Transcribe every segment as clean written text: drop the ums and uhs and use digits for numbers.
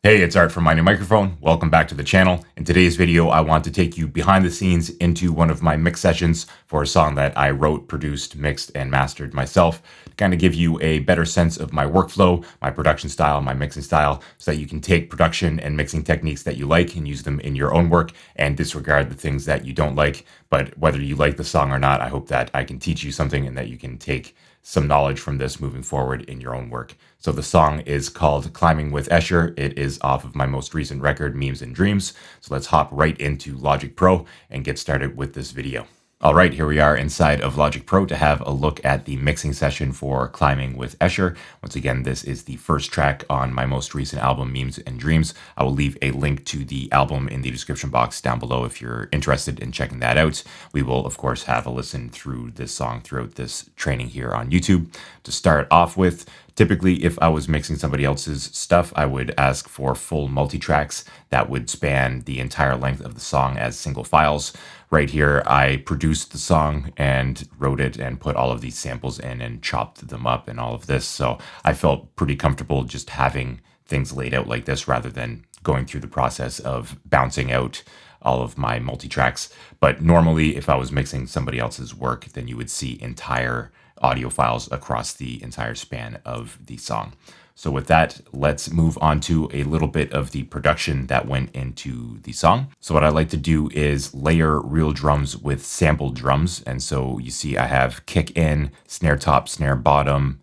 Hey, it's Art from My New Microphone. Welcome back to the channel. In today's video, I want to take you behind the scenes into one of my mix sessions for a song that I wrote, produced, mixed, and mastered myself to kind of give you a better sense of my workflow, my production style, my mixing style, so that you can take production and mixing techniques that you like and use them in your own work and disregard the things that you don't like. But whether you like the song or not, I hope that I can teach you something and that you can take some knowledge from this moving forward in your own work. So the song is called Climbing With Escher. It is off of my most recent record, Memes and Dreams. So let's hop right into Logic Pro and get started with this video. All right, here we are inside of Logic Pro to have a look at the mixing session for Climbing with Escher. Once again, this is the first track on my most recent album, Memes and Dreams. I will leave a link to the album in the description box down below if you're interested in checking that out. We will, of course, have a listen through this song throughout this training here on YouTube. To start off with, typically, if I was mixing somebody else's stuff, I would ask for full multi-tracks that would span the entire length of the song as single files. Right here, I produced the song and wrote it and put all of these samples in and chopped them up and all of this. So I felt pretty comfortable just having things laid out like this rather than going through the process of bouncing out all of my multi-tracks. But normally, if I was mixing somebody else's work, then you would see entire audio files across the entire span of the song. So with that, let's move on to a little bit of the production that went into the song. So what I like to do is layer real drums with sampled drums. And so you see I have kick in, snare top, snare bottom,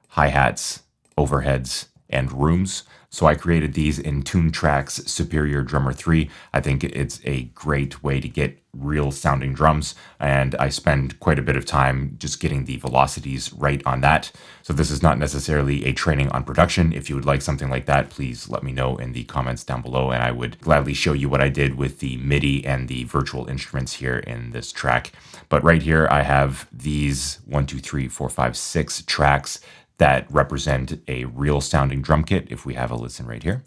hi-hats, overheads, and rooms. So I created these in Toontrack's Superior Drummer 3. I think it's a great way to get real sounding drums, and I spend quite a bit of time just getting the velocities right on that. So this is not necessarily a training on production. If you would like something like that, please let me know in the comments down below, and I would gladly show you what I did with the MIDI and the virtual instruments here in this track. But right here, I have these 1, 2, 3, 4, 5, 6 tracks that represent a real sounding drum kit if we have a listen right here.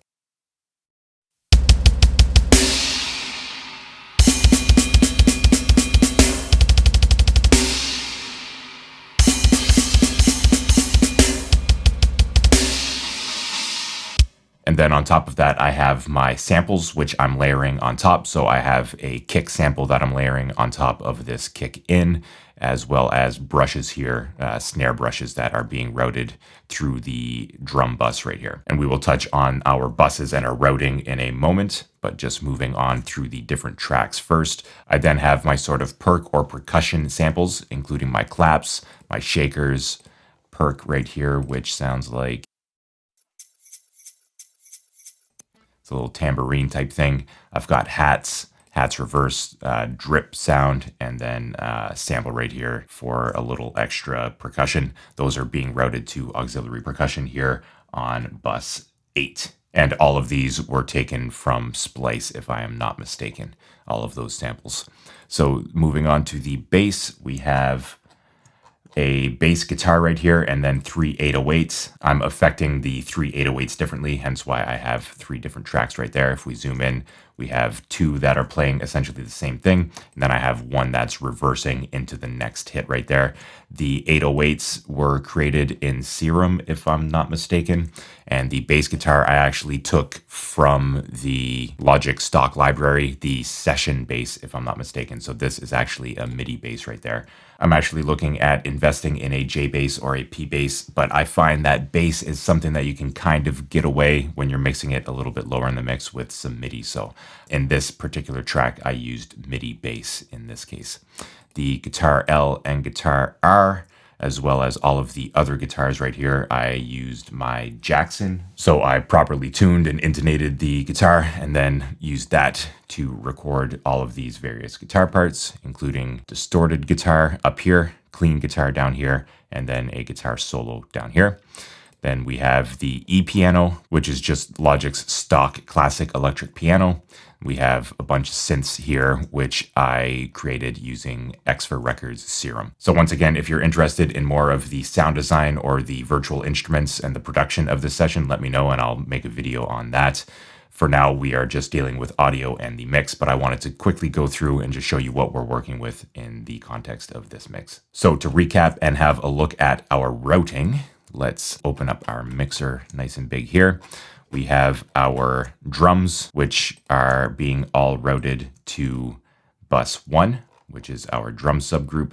And then on top of that, I have my samples, which I'm layering on top. So I have a kick sample that I'm layering on top of this kick in, as well as brushes here, snare brushes that are being routed through the drum bus right here. And we will touch on our buses and our routing in a moment, but just moving on through the different tracks first. I then have my sort of perk or percussion samples, including my claps, my shakers, perk right here, which sounds like it's a little tambourine type thing. I've got hats reverse, drip sound, and then sample right here for a little extra percussion. Those are being routed to auxiliary percussion here on bus 8. And all of these were taken from Splice, if I am not mistaken, all of those samples. So moving on to the bass, we have a bass guitar right here, and then 3 808s. I'm affecting the 3 808s differently, hence why I have 3 different tracks right there. If we zoom in, we have 2 that are playing essentially the same thing, and then I have 1 that's reversing into the next hit right there. The 808s were created in Serum, if I'm not mistaken, and the bass guitar I actually took from the Logic stock library, the session bass, if I'm not mistaken. So this is actually a MIDI bass right there. I'm actually looking at investing in a J bass or a P bass, but I find that bass is something that you can kind of get away when you're mixing it a little bit lower in the mix with some MIDI. So in this particular track, I used MIDI bass in this case. The guitar L and guitar R, as well as all of the other guitars right here, I used my Jackson. So I properly tuned and intonated the guitar and then used that to record all of these various guitar parts, including distorted guitar up here, clean guitar down here, and then a guitar solo down here. Then we have the E-piano, which is just Logic's stock classic electric piano. We have a bunch of synths here, which I created using X4 Records Serum. So once again, if you're interested in more of the sound design or the virtual instruments and the production of this session, let me know and I'll make a video on that. For now, we are just dealing with audio and the mix, but I wanted to quickly go through and just show you what we're working with in the context of this mix. So to recap and have a look at our routing, let's open up our mixer nice and big here. we have our drums, which are being all routed to bus 1, which is our drum subgroup.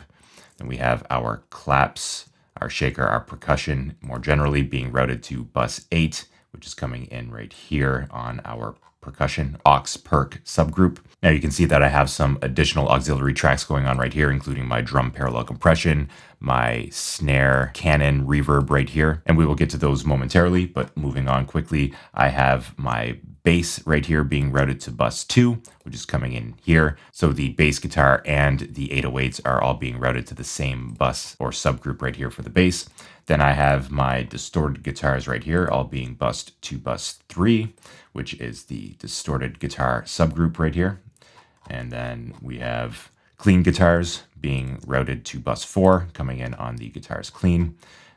Then we have our claps, our shaker, our percussion, more generally being routed to bus 8, which is coming in right here on our percussion aux perc subgroup. Now you can see that I have some additional auxiliary tracks going on right here, including my drum parallel compression, my snare canon reverb right here, and we will get to those momentarily. But moving on quickly, I have my bass right here being routed to bus 2, which is coming in here. So the bass guitar and the 808s are all being routed to the same bus or subgroup right here for the bass. Then I have my distorted guitars right here, all being bused to bus 3, which is the distorted guitar subgroup right here. And then we have clean guitars being routed to bus 4, coming in on the guitars clean.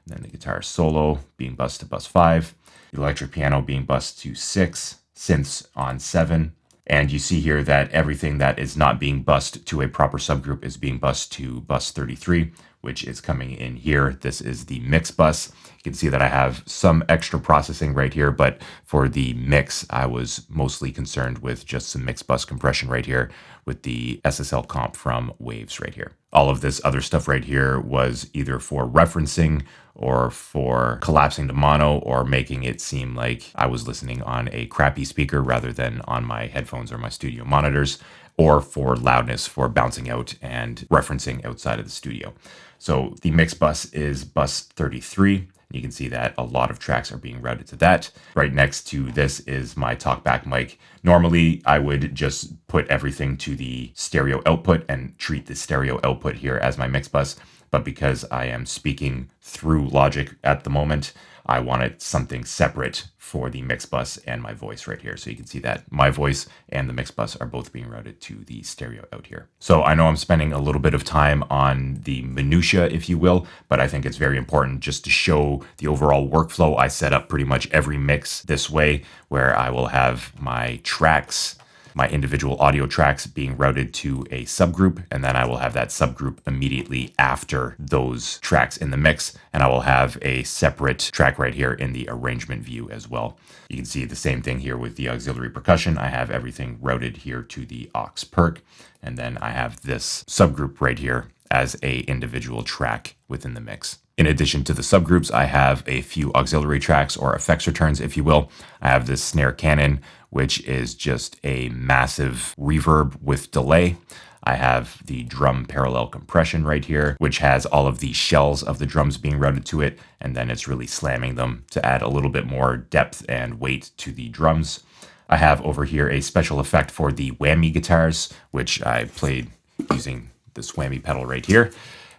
And then the guitar solo being bused to bus 5, the electric piano being bused to 6, synths on 7. And you see here that everything that is not being bused to a proper subgroup is being bused to bus 33, which is coming in here. This is the mix bus. You can see that I have some extra processing right here, but for the mix, I was mostly concerned with just some mix bus compression right here with the SSL comp from Waves right here. All of this other stuff right here was either for referencing or for collapsing to mono or making it seem like I was listening on a crappy speaker rather than on my headphones or my studio monitors, or for loudness, for bouncing out and referencing outside of the studio. So the mix bus is bus 33. You can see that a lot of tracks are being routed to that. Right next to this is my talkback mic. Normally, I would just put everything to the stereo output and treat the stereo output here as my mix bus. But because I am speaking through Logic at the moment, I wanted something separate for the mix bus and my voice right here. So you can see that my voice and the mix bus are both being routed to the stereo out here. So I know I'm spending a little bit of time on the minutia, if you will, but I think it's very important just to show the overall workflow. I set up pretty much every mix this way, where I will have my tracks, my individual audio tracks being routed to a subgroup, and then I will have that subgroup immediately after those tracks in the mix, and I will have a separate track right here in the arrangement view as well. You can see the same thing here with the auxiliary percussion. I have everything routed here to the aux perc, and then I have this subgroup right here as a individual track within the mix. In addition to the subgroups, I have a few auxiliary tracks or effects returns, if you will. I have this snare canon, which is just a massive reverb with delay. I have the drum parallel compression right here, which has all of the shells of the drums being routed to it, and then it's really slamming them to add a little bit more depth and weight to the drums. I have over here a special effect for the whammy guitars, which I played using this whammy pedal right here.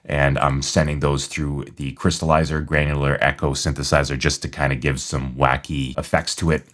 And I'm sending those through the crystallizer, granular echo synthesizer, just to kind of give some wacky effects to it.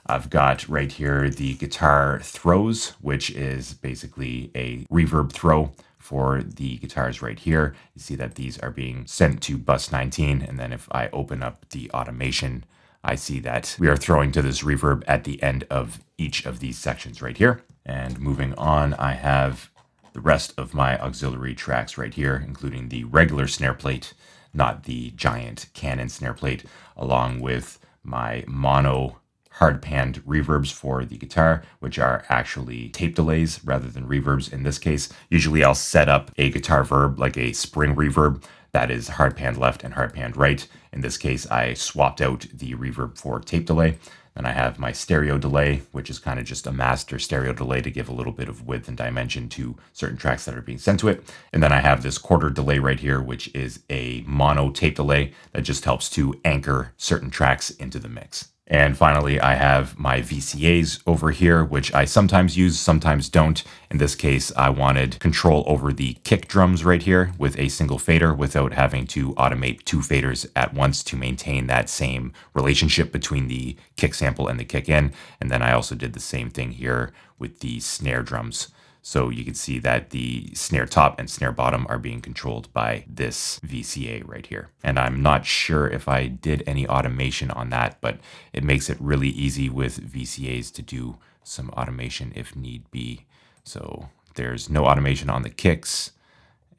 I've got right here the guitar throws, which is basically a reverb throw for the guitars right here. You see that these are being sent to bus 19. And then if I open up the automation, I see that we are throwing to this reverb at the end of each of these sections right here. And moving on, I have the rest of my auxiliary tracks right here, including the regular snare plate, not the giant Canon snare plate, along with my mono hard panned reverbs for the guitar, which are actually tape delays rather than reverbs in this case. Usually I'll set up a guitar verb like a spring reverb that is hard panned left and hard panned right. In this case, I swapped out the reverb for tape delay. Then I have my stereo delay, which is kind of just a master stereo delay to give a little bit of width and dimension to certain tracks that are being sent to it. And then I have this quarter delay right here, which is a mono tape delay that just helps to anchor certain tracks into the mix. And finally, I have my VCAs over here, which I sometimes use, sometimes don't. In this case, I wanted control over the kick drums right here with a single fader without having to automate two faders at once to maintain that same relationship between the kick sample and the kick in. And then I also did the same thing here with the snare drums. So you can see that the snare top and snare bottom are being controlled by this VCA right here. And I'm not sure if I did any automation on that, but it makes it really easy with VCAs to do some automation if need be. So there's no automation on the kicks,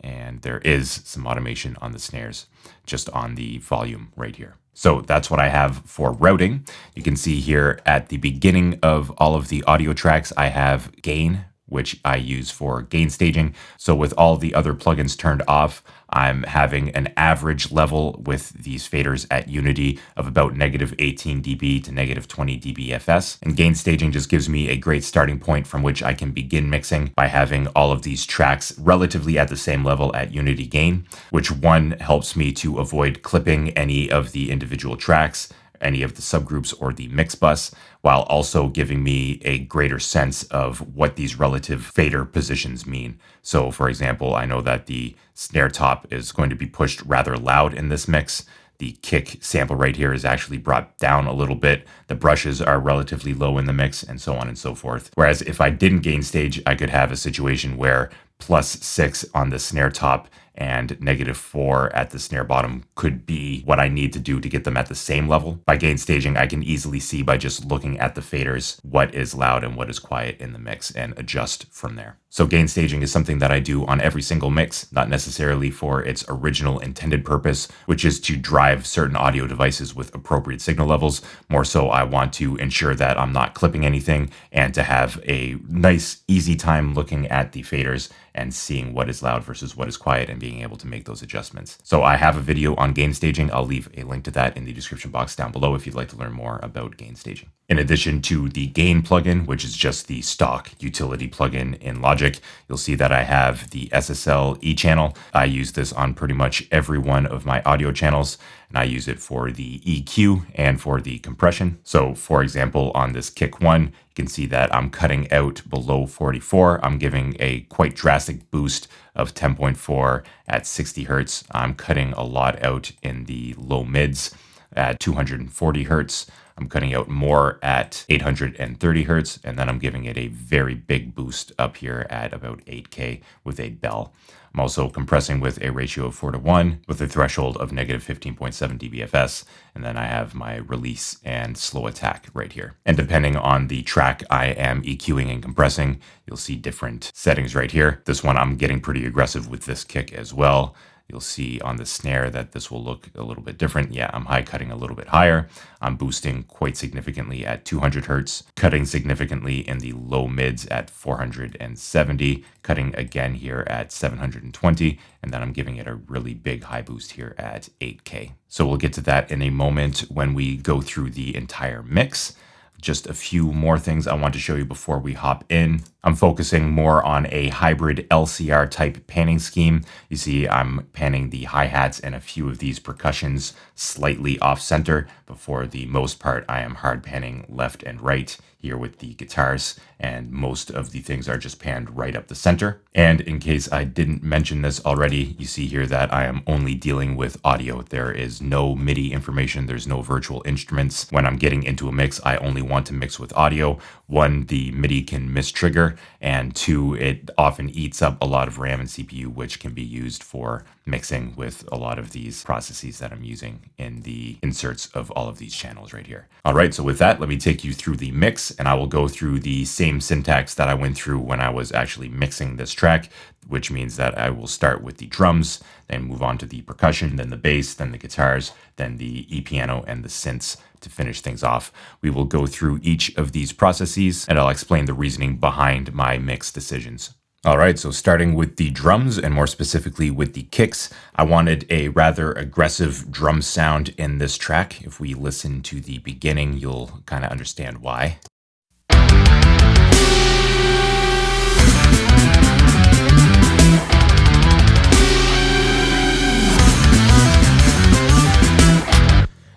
And there is some automation on the snares, just on the volume right here. So that's what I have for routing. You can see here at the beginning of all of the audio tracks, I have gain, which I use for gain staging. So with all the other plugins turned off, I'm having an average level with these faders at Unity of about negative 18 dB to negative 20 dBFS. And gain staging just gives me a great starting point from which I can begin mixing by having all of these tracks relatively at the same level at Unity gain, which one helps me to avoid clipping any of the individual tracks, any of the subgroups or the mix bus, while also giving me a greater sense of what these relative fader positions mean. So for example, I know that the snare top is going to be pushed rather loud in this mix. The kick sample right here is actually brought down a little bit. The brushes are relatively low in the mix, and so on and so forth. Whereas if I didn't gain stage, I could have a situation where +6 on the snare top and -4 at the snare bottom could be what I need to do to get them at the same level. By gain staging, I can easily see by just looking at the faders what is loud and what is quiet in the mix and adjust from there. So gain staging is something that I do on every single mix, not necessarily for its original intended purpose, which is to drive certain audio devices with appropriate signal levels. More so, I want to ensure that I'm not clipping anything and to have a nice, easy time looking at the faders and seeing what is loud versus what is quiet and being able to make those adjustments. So I have a video on gain staging. I'll leave a link to that in the description box down below if you'd like to learn more about gain staging. In addition to the gain plugin, which is just the stock utility plugin in Logic, you'll see that I have the SSL E channel. I use this on pretty much every one of my audio channels, and I use it for the EQ and for the compression. So for example, on this kick one, you can see that I'm cutting out below 44. I'm giving a quite drastic boost of 10.4 at 60 hertz. I'm cutting a lot out in the low mids at 240 hertz. I'm cutting out more at 830 hertz, and then I'm giving it a very big boost up here at about 8K with a bell. I'm also compressing with a ratio of 4:1 with a threshold of negative 15.7 dBFS, and then I have my release and slow attack right here. And depending on the track I am EQing and compressing, you'll see different settings right here. This one I'm getting pretty aggressive with this kick as well. You'll see on the snare that this will look a little bit different. Yeah, I'm high cutting a little bit higher. I'm boosting quite significantly at 200 hertz, cutting significantly in the low mids at 470, cutting again here at 720, and then I'm giving it a really big high boost here at 8K. So we'll get to that in a moment when we go through the entire mix. Just a few more things I want to show you before we hop in. I'm focusing more on a hybrid LCR type panning scheme. You see I'm panning the hi-hats and a few of these percussions slightly off center, but for the most part I am hard panning left and right here with the guitars, and most of the things are just panned right up the center. And in case I didn't mention this already, you see here that I am only dealing with audio. There is no MIDI information, there's no virtual instruments. When I'm getting into a mix, I only want to mix with audio. One, the MIDI can mistrigger, and two, it often eats up a lot of RAM and CPU, which can be used for mixing with a lot of these processes that I'm using in the inserts of all of these channels right here. All right, so with that, let me take you through the mix, and I will go through the same syntax that I went through when I was actually mixing this track, which means that I will start with the drums, then move on to the percussion, then the bass, then the guitars, then the E-piano and the synths to finish things off. We will go through each of these processes, and I'll explain the reasoning behind my mix decisions. All right, so starting with the drums, and more specifically with the kicks, I wanted a rather aggressive drum sound in this track. If we listen to the beginning, you'll kind of understand why.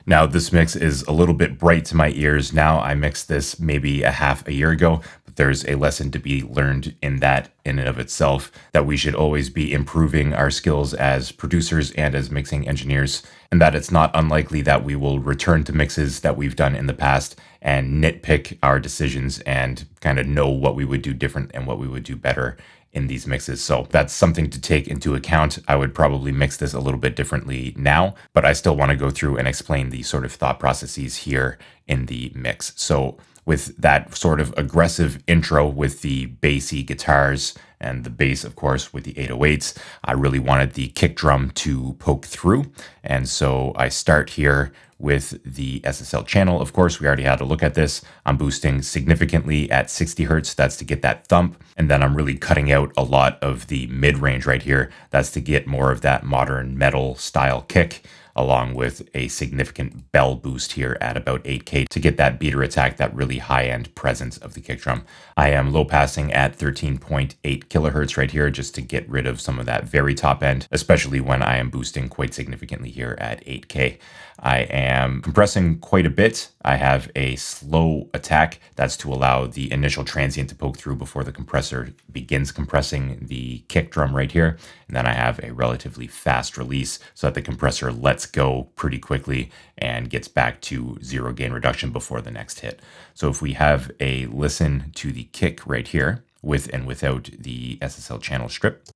Now, this mix is a little bit bright to my ears now. I mixed this maybe a half a year ago, but there's a lesson to be learned in that in and of itself, that we should always be improving our skills as producers and as mixing engineers, and that it's not unlikely that we will return to mixes that we've done in the past and nitpick our decisions and kind of know what we would do different and what we would do better in these mixes. So that's something to take into account. I would probably mix this a little bit differently now, but I still want to go through and explain the sort of thought processes here in the mix. So with that sort of aggressive intro with the bassy guitars and the bass, of course, with the 808s. I really wanted the kick drum to poke through. And so I start here with the SSL channel. Of course, we already had a look at this. I'm boosting significantly at 60 hertz. That's to get that thump. And then I'm really cutting out a lot of the mid-range right here. That's to get more of that modern metal style kick, along with a significant bell boost here at about 8K to get that beater attack, that really high-end presence of the kick drum. I am low passing at 13.8 kilohertz right here just to get rid of some of that very top end, especially when I am boosting quite significantly here at 8K. I am compressing quite a bit. I have a slow attack. That's to allow the initial transient to poke through before the compressor begins compressing the kick drum right here. And then I have a relatively fast release so that the compressor lets go pretty quickly and gets back to zero gain reduction before the next hit. So if we have a listen to the kick right here, with and without the SSL channel strip.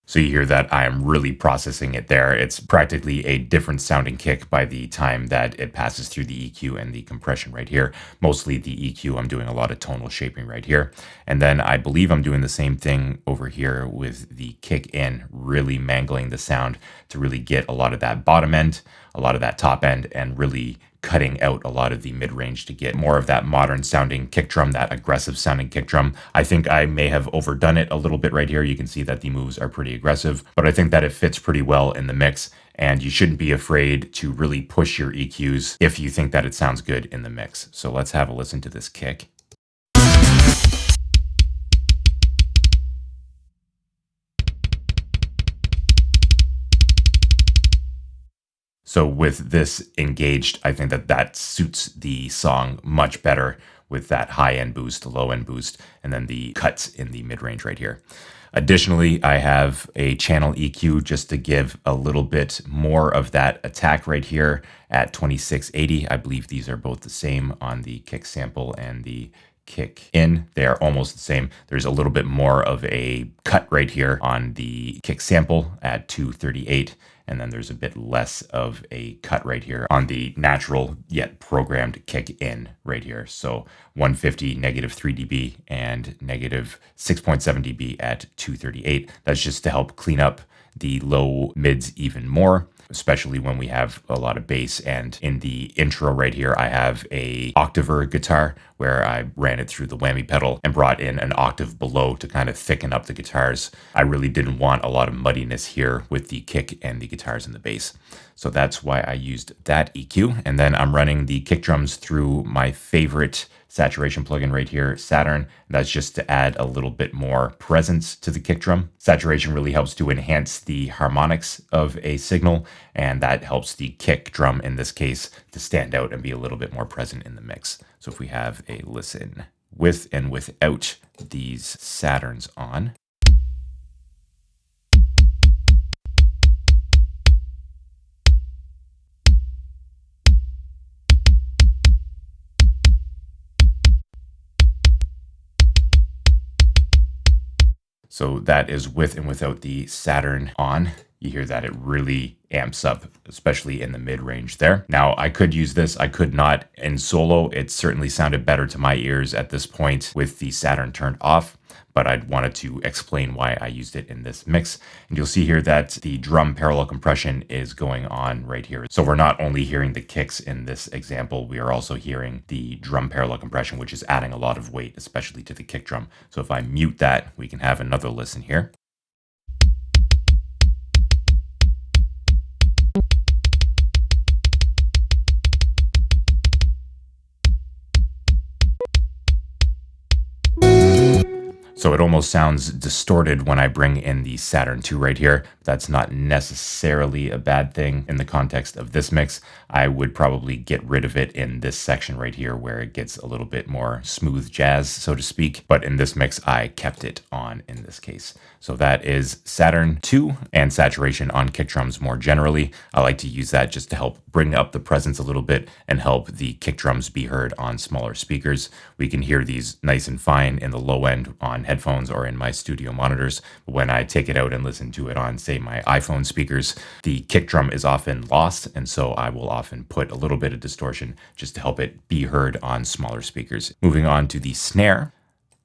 So you hear that I am really processing it there. It's practically a different sounding kick by the time that it passes through the EQ and the compression right here. Mostly the EQ, I'm doing a lot of tonal shaping right here. And then I believe I'm doing the same thing over here with the kick in, really mangling the sound to really get a lot of that bottom end, a lot of that top end, and really cutting out a lot of the mid-range to get more of that modern sounding kick drum, that aggressive sounding kick drum. I think I may have overdone it a little bit right here. You can see that the moves are pretty aggressive, but I think that it fits pretty well in the mix, and you shouldn't be afraid to really push your EQs if you think that it sounds good in the mix. So let's have a listen to this kick. So with this engaged, I think that that suits the song much better with that high-end boost, low-end boost, and then the cuts in the mid-range right here. Additionally, I have a channel EQ just to give a little bit more of that attack right here at 2680. I believe these are both the same on the kick sample and the kick in. They are almost the same. There's a little bit more of a cut right here on the kick sample at 238. And then there's a bit less of a cut right here on the natural yet programmed kick in right here. So 150, negative 3 dB and negative 6.7 dB at 238. That's just to help clean up the low mids even more, especially when we have a lot of bass. And in the intro right here, I have a octaver guitar where I ran it through the whammy pedal and brought in an octave below to kind of thicken up the guitars. I really didn't want a lot of muddiness here with the kick and the guitars and the bass. So that's why I used that EQ. And then I'm running the kick drums through my favorite saturation plugin right here, Saturn. That's just to add a little bit more presence to the kick drum. Saturation really helps to enhance the harmonics of a signal, and that helps the kick drum in this case to stand out and be a little bit more present in the mix. So if we have a listen with and without these Saturns on. So that is with and without the Saturn on. You hear that it really amps up, especially in the mid-range there. Now, I could use this, I could not. In solo, it certainly sounded better to my ears at this point with the Saturn turned off, but I wanted to explain why I used it in this mix. And you'll see here that the drum parallel compression is going on right here. So we're not only hearing the kicks in this example, we are also hearing the drum parallel compression, which is adding a lot of weight, especially to the kick drum. So if I mute that, we can have another listen here. So it almost sounds distorted when I bring in the Saturn II right here. That's not necessarily a bad thing in the context of this mix. I would probably get rid of it in this section right here where it gets a little bit more smooth jazz, so to speak. But in this mix, I kept it on in this case. So that is Saturn II and saturation on kick drums more generally. I like to use that just to help bring up the presence a little bit and help the kick drums be heard on smaller speakers. We can hear these nice and fine in the low end on headphones or in my studio monitors. But when I take it out and listen to it on, say, my iPhone speakers, the kick drum is often lost, and so I will often put a little bit of distortion just to help it be heard on smaller speakers. Moving on to the snare,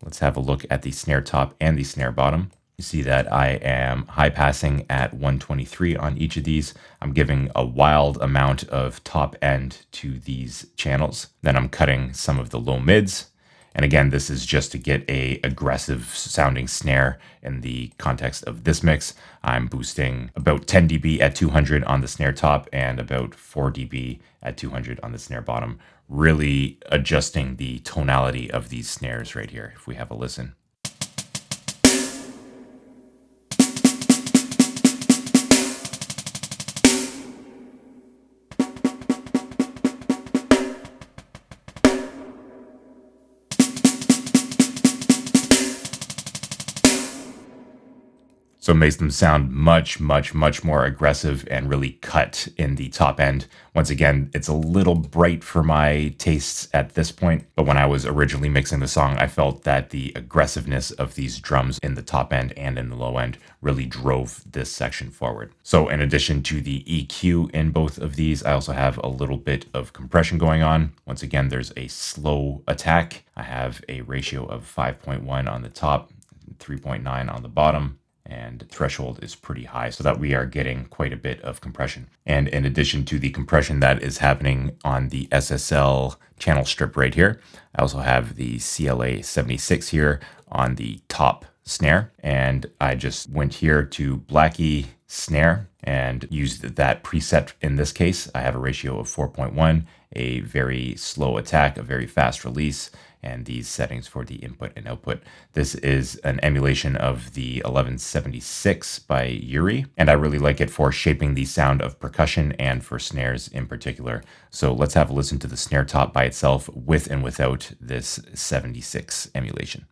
let's have a look at the snare top and the snare bottom. You see that I am high passing at 123 on each of these. I'm giving a wild amount of top end to these channels. Then I'm cutting some of the low mids. And again, this is just to get a aggressive sounding snare in the context of this mix. I'm boosting about 10 dB at 200 on the snare top and about 4 dB at 200 on the snare bottom, really adjusting the tonality of these snares right here if we have a listen. So it makes them sound much more aggressive and really cut in the top end. Once again, it's a little bright for my tastes at this point, but when I was originally mixing the song, I felt that the aggressiveness of these drums in the top end and in the low end really drove this section forward. So in addition to the EQ in both of these, I also have a little bit of compression going on. Once again, there's a slow attack. I have a ratio of 5.1 on the top, 3.9 on the bottom, and threshold is pretty high so that we are getting quite a bit of compression. And in addition to the compression that is happening on the SSL channel strip right here, I also have the CLA 76 here on the top snare. And I just went here to Blackie snare and used that preset. In this case, I have a ratio of 4.1, a very slow attack, a very fast release, and these settings for the input and output. This is an emulation of the 1176 by Yuri, and I really like it for shaping the sound of percussion and for snares in particular. So let's have a listen to the snare top by itself with and without this 76 emulation.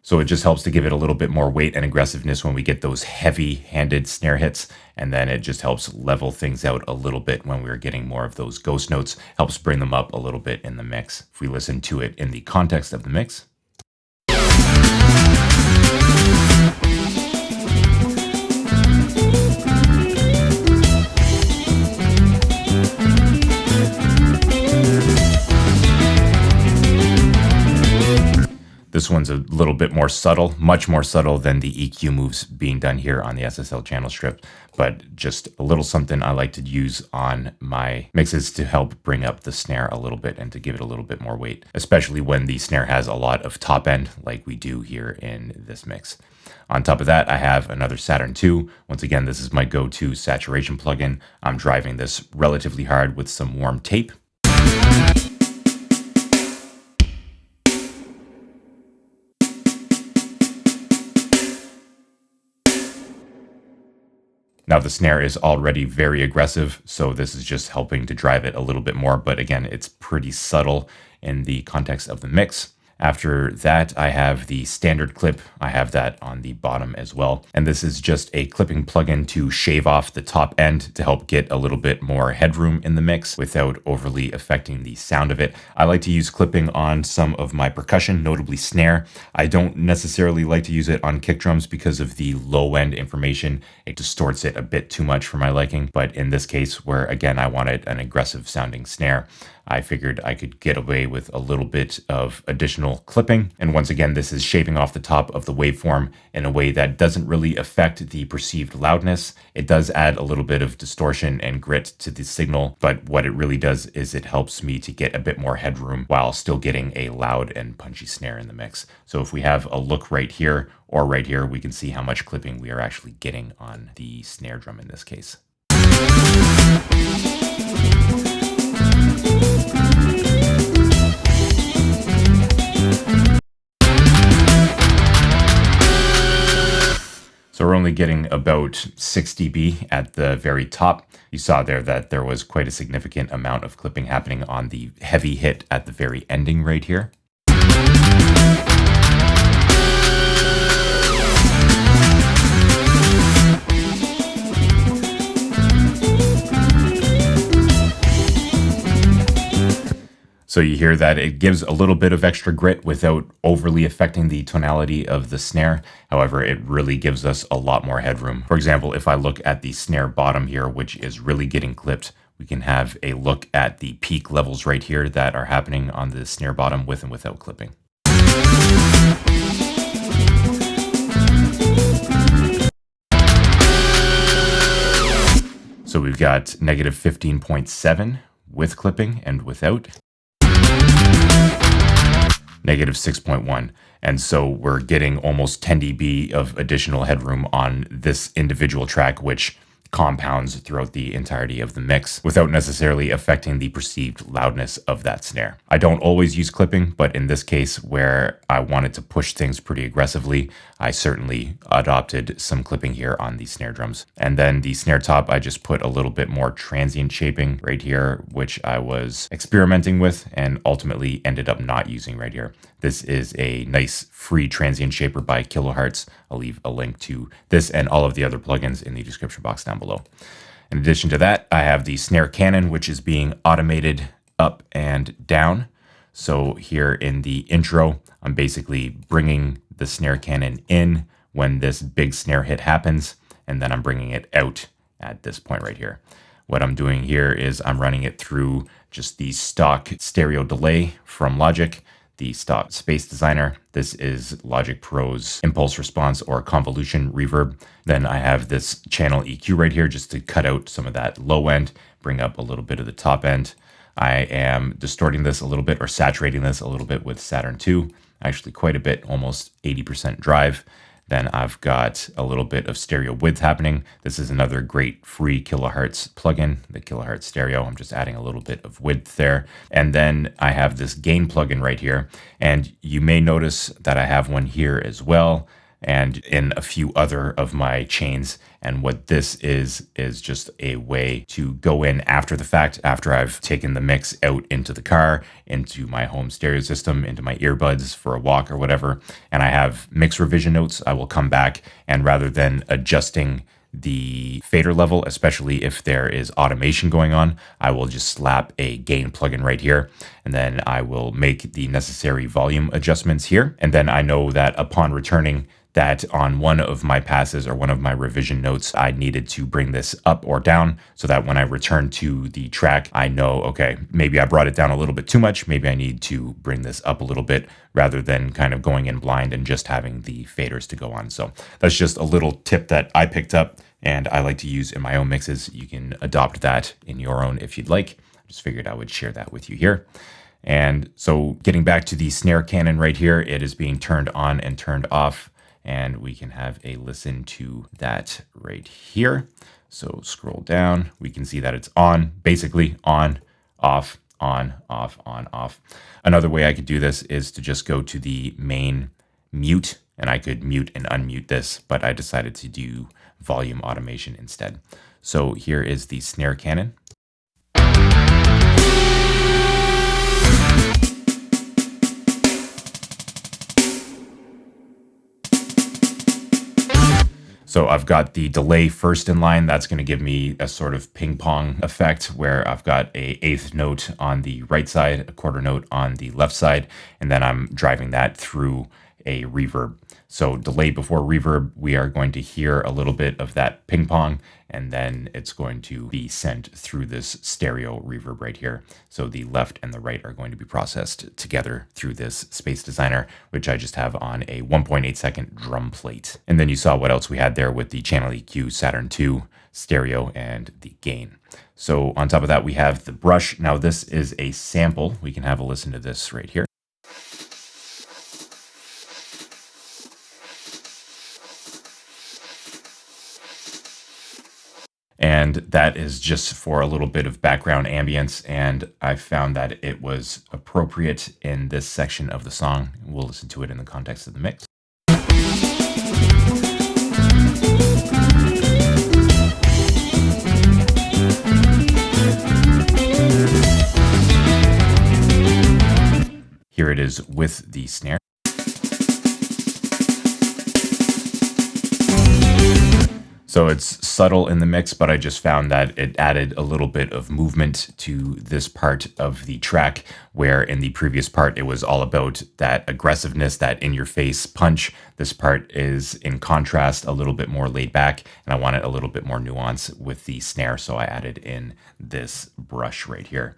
So it just helps to give it a little bit more weight and aggressiveness when we get those heavy-handed snare hits, and then it just helps level things out a little bit when we're getting more of those ghost notes, helps bring them up a little bit in the mix. If we listen to it in the context of the mix, this one's a little bit more subtle, much more subtle than the EQ moves being done here on the SSL channel strip, but just a little something I like to use on my mixes to help bring up the snare a little bit and to give it a little bit more weight, especially when the snare has a lot of top end like we do here in this mix. On top of that, I have another Saturn II. Once again, this is my go-to saturation plugin. I'm driving this relatively hard with some warm tape. Now the snare is already very aggressive, so this is just helping to drive it a little bit more, but again, it's pretty subtle in the context of the mix. After that, I have the standard clip. I have that on the bottom as well. And this is just a clipping plugin to shave off the top end to help get a little bit more headroom in the mix without overly affecting the sound of it. I like to use clipping on some of my percussion, notably snare. I don't necessarily like to use it on kick drums because of the low end information. It distorts it a bit too much for my liking. But in this case, where again, I wanted an aggressive sounding snare, I figured I could get away with a little bit of additional clipping. And once again, this is shaving off the top of the waveform in a way that doesn't really affect the perceived loudness. It does add a little bit of distortion and grit to the signal, but what it really does is it helps me to get a bit more headroom while still getting a loud and punchy snare in the mix. So if we have a look right here or right here, we can see how much clipping we are actually getting on the snare drum in this case. So we're only getting about 6 dB at the very top. You saw there that there was quite a significant amount of clipping happening on the heavy hit at the very ending right here. So you hear that it gives a little bit of extra grit without overly affecting the tonality of the snare. However, it really gives us a lot more headroom. For example, if I look at the snare bottom here, which is really getting clipped, we can have a look at the peak levels right here that are happening on the snare bottom with and without clipping. So we've got negative 15.7 with clipping and without. Negative 6.1. And so we're getting almost 10 dB of additional headroom on this individual track, which compounds throughout the entirety of the mix without necessarily affecting the perceived loudness of that snare. I don't always use clipping, but in this case where I wanted to push things pretty aggressively, I certainly adopted some clipping here on the snare drums. And then the snare top, I just put a little bit more transient shaping right here, which I was experimenting with and ultimately ended up not using right here. This is a nice free transient shaper by Kilohertz. I'll leave a link to this and all of the other plugins in the description box down below. In addition to that, I have the snare cannon, which is being automated up and down. So here in the intro, I'm basically bringing the snare cannon in when this big snare hit happens, and then I'm bringing it out at this point right here. What I'm doing here is I'm running it through just the stock stereo delay from Logic, the stock space designer. This is Logic Pro's impulse response or convolution reverb. Then I have this channel EQ right here just to cut out some of that low end, bring up a little bit of the top end. I am distorting this a little bit or saturating this a little bit with Saturn II, actually quite a bit, almost 80% drive. Then I've got a little bit of stereo width happening. This is another great free Kilohertz plugin, the Kilohertz Stereo. I'm just adding a little bit of width there. And then I have this gain plugin right here. And you may notice that I have one here as well, and in a few other of my chains. And what this is just a way to go in after the fact, after I've taken the mix out into the car, into my home stereo system, into my earbuds for a walk or whatever, and I have mix revision notes, I will come back and rather than adjusting the fader level, especially if there is automation going on, I will just slap a gain plugin right here, and then I will make the necessary volume adjustments here. And then I know that upon returning that on one of my passes or one of my revision notes, I needed to bring this up or down so that when I return to the track, I know, okay, maybe I brought it down a little bit too much. Maybe I need to bring this up a little bit rather than kind of going in blind and just having the faders to go on. So that's just a little tip that I picked up and I like to use in my own mixes. You can adopt that in your own if you'd like. I just figured I would share that with you here. And so getting back to the snare cannon right here, it is being turned on and turned off. And we can have a listen to that right here. So scroll down, we can see that it's on, basically on, off, on, off, on, off. Another way I could do this is to just go to the main mute, and I could mute and unmute this, but I decided to do volume automation instead. So here is the snare cannon. So I've got the delay first in line. That's going to give me a sort of ping pong effect where I've got a eighth note on the right side, a quarter note on the left side, and then I'm driving that through a reverb. So delay before reverb, we are going to hear a little bit of that ping pong, and then it's going to be sent through this stereo reverb right here. So the left and the right are going to be processed together through this space designer, which I just have on a 1.8 second drum plate. And then you saw what else we had there with the channel EQ, Saturn II, stereo, and the gain. So on top of that, we have the brush. Now this is a sample. We can have a listen to this right here. And that is just for a little bit of background ambience, and I found that it was appropriate in this section of the song. We'll listen to it in the context of the mix. Here it is with the snare. So it's subtle in the mix, but I just found that it added a little bit of movement to this part of the track, where in the previous part, it was all about that aggressiveness, that in-your-face punch. This part is, in contrast, a little bit more laid back, and I wanted a little bit more nuance with the snare, so I added in this brush right here.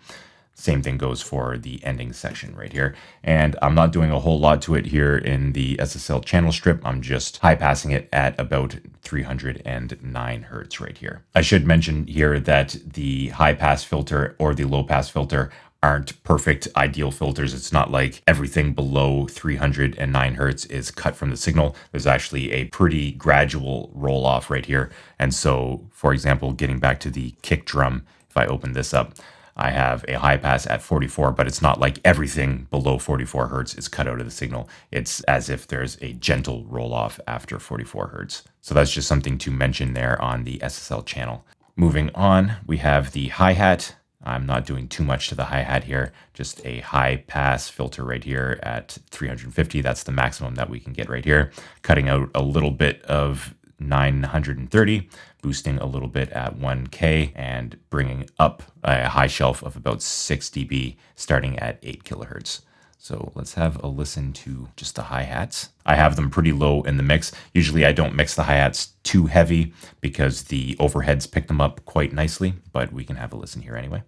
Same thing goes for the ending section right here. And I'm not doing a whole lot to it here in the SSL channel strip. I'm just high passing it at about 309 hertz right here. I should mention here that the high pass filter or the low pass filter aren't perfect ideal filters. It's not like everything below 309 hertz is cut from the signal. There's actually a pretty gradual roll off right here. And so, for example, getting back to the kick drum, if I open this up, I have a high pass at 44, but it's not like everything below 44 hertz is cut out of the signal. It's as if there's a gentle roll off after 44 hertz. So that's just something to mention there on the SSL channel. Moving on, we have the hi-hat. I'm not doing too much to the hi-hat here, just a high pass filter right here at 350. That's the maximum that we can get right here. Cutting out a little bit of 930, boosting a little bit at 1K, and bringing up a high shelf of about 6 dB starting at 8 kilohertz. So let's have a listen to just the hi-hats. I have them pretty low in the mix. Usually I don't mix the hi-hats too heavy because the overheads pick them up quite nicely, but we can have a listen here anyway.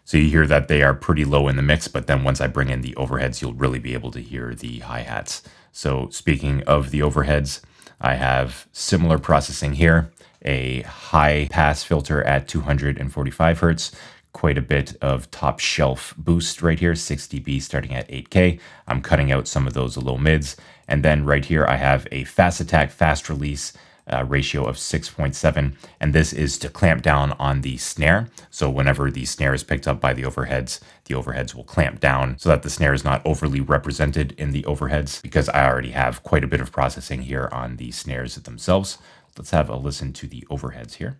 So you hear that they are pretty low in the mix, but then once I bring in the overheads, you'll really be able to hear the hi-hats. So speaking of the overheads, I have similar processing here, a high pass filter at 245 hertz, quite a bit of top shelf boost right here, 6 dB starting at 8K. I'm cutting out some of those low mids. And then right here, I have a fast attack, fast release, ratio of 6.7, and this is to clamp down on the snare. So whenever the snare is picked up by the overheads will clamp down so that the snare is not overly represented in the overheads, because I already have quite a bit of processing here on the snares themselves. Let's have a listen to the overheads here.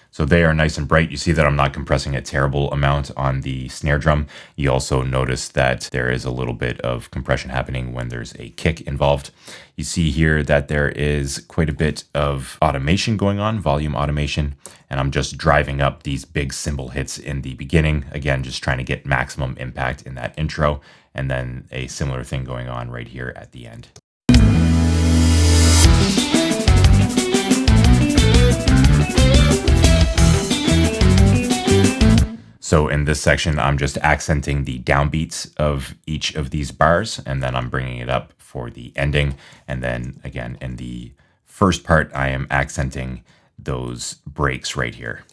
So they are nice and bright. You see that I'm not compressing a terrible amount on the snare drum. You also notice that there is a little bit of compression happening when there's a kick involved. You see here that there is quite a bit of automation going on, volume automation, and I'm just driving up these big cymbal hits in the beginning. Again, just trying to get maximum impact in that intro, and then a similar thing going on right here at the end. So in this section, I'm just accenting the downbeats of each of these bars, and then I'm bringing it up for the ending. And then again, in the first part, I am accenting those breaks right here.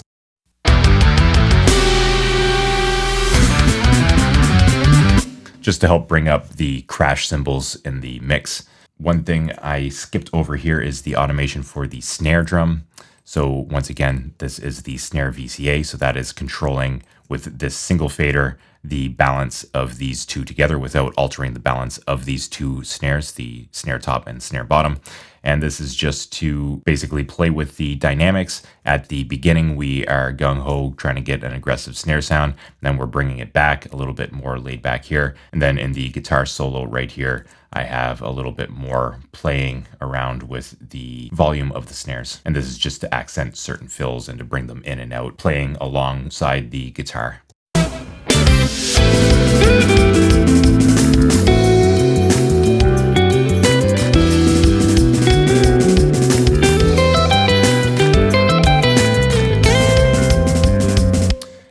Just to help bring up the crash cymbals in the mix. One thing I skipped over here is the automation for the snare drum. So once again, this is the snare VCA, so that is controlling with this single fader the balance of these two together without altering the balance of these two snares, the snare top and snare bottom. And this is just to basically play with the dynamics. At the beginning, we are gung-ho trying to get an aggressive snare sound. Then we're bringing it back a little bit more laid back here. And then in the guitar solo right here, I have a little bit more playing around with the volume of the snares. And this is just to accent certain fills and to bring them in and out, playing alongside the guitar.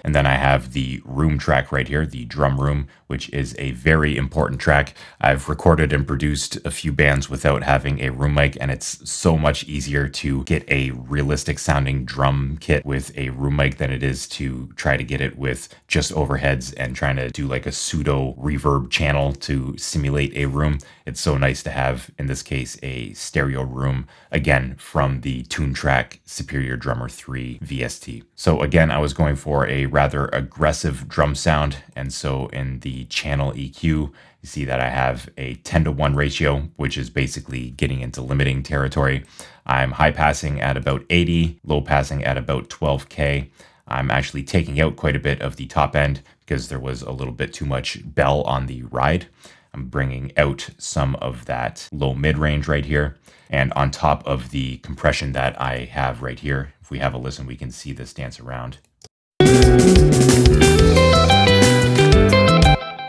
And then I have have the room track right here, the drum room, which is a very important track. I've recorded and produced a few bands without having a room mic, and it's so much easier to get a realistic sounding drum kit with a room mic than it is to try to get it with just overheads and trying to do like a pseudo reverb channel to simulate a room. It's so nice to have, in this case, a stereo room, again, from the Toontrack Superior Drummer 3 VST. So again, I was going for a rather aggressive drum sound, and so in the channel EQ, you see that I have a 10:1 ratio, which is basically getting into limiting territory. I'm high passing at about 80, low passing at about 12K. I'm actually taking out quite a bit of the top end because there was a little bit too much bell on the ride. I'm bringing out some of that low mid range right here. And on top of the compression that I have right here, if we have a listen, we can see this dance around.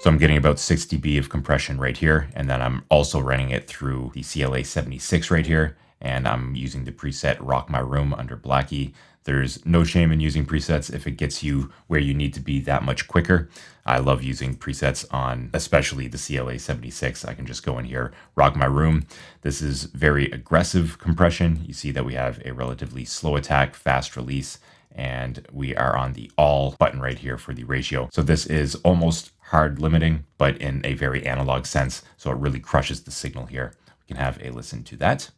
So I'm getting about 6 dB of compression right here. And then I'm also running it through the CLA 76 right here. And I'm using the preset Rock My Room under Blackie. There's no shame in using presets if it gets you where you need to be that much quicker. I love using presets on especially the CLA 76. I can just go in here, Rock My Room. This is very aggressive compression. You see that we have a relatively slow attack, fast release, and we are on the all button right here for the ratio. So this is almost hard limiting, but in a very analog sense. So it really crushes the signal here. We can have a listen to that.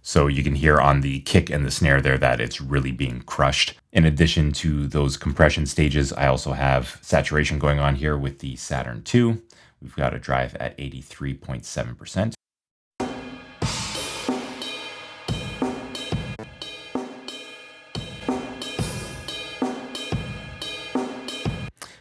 So you can hear on the kick and the snare there that it's really being crushed. In addition to those compression stages, I also have saturation going on here with the Saturn II. We've got a drive at 83.7%.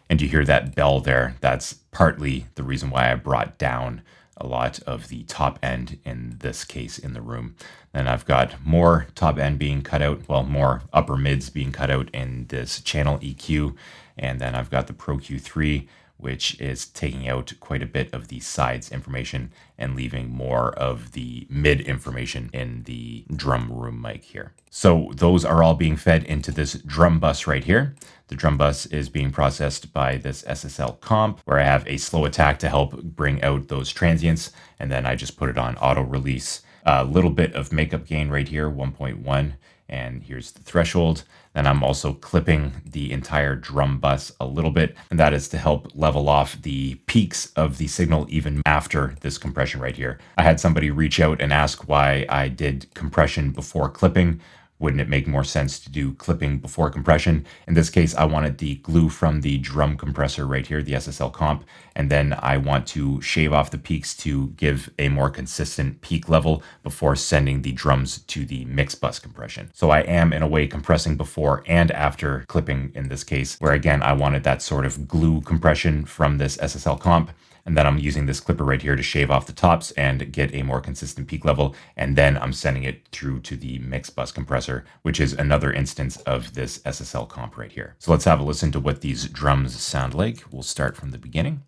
And you hear that bell there. That's partly the reason why I brought down a lot of the top end in this case in the room. Then I've got more top end being cut out, well, more upper mids being cut out in this channel EQ. And then I've got the Pro Q3, which is taking out quite a bit of the sides information and leaving more of the mid information in the drum room mic here. So those are all being fed into this drum bus right here. The drum bus is being processed by this SSL comp, where I have a slow attack to help bring out those transients, and then I just put it on auto release. A little bit of makeup gain right here, 1.1, and here's the threshold. Then I'm also clipping the entire drum bus a little bit, and that is to help level off the peaks of the signal even after this compression right here. I had somebody reach out and ask why I did compression before clipping. Wouldn't it make more sense to do clipping before compression? In this case, I wanted the glue from the drum compressor right here, the SSL comp, and then I want to shave off the peaks to give a more consistent peak level before sending the drums to the mix bus compression. So I am in a way compressing before and after clipping in this case, where again, I wanted that sort of glue compression from this SSL comp. And then I'm using this clipper right here to shave off the tops and get a more consistent peak level. And then I'm sending it through to the mix bus compressor, which is another instance of this SSL comp right here. So let's have a listen to what these drums sound like. We'll start from the beginning.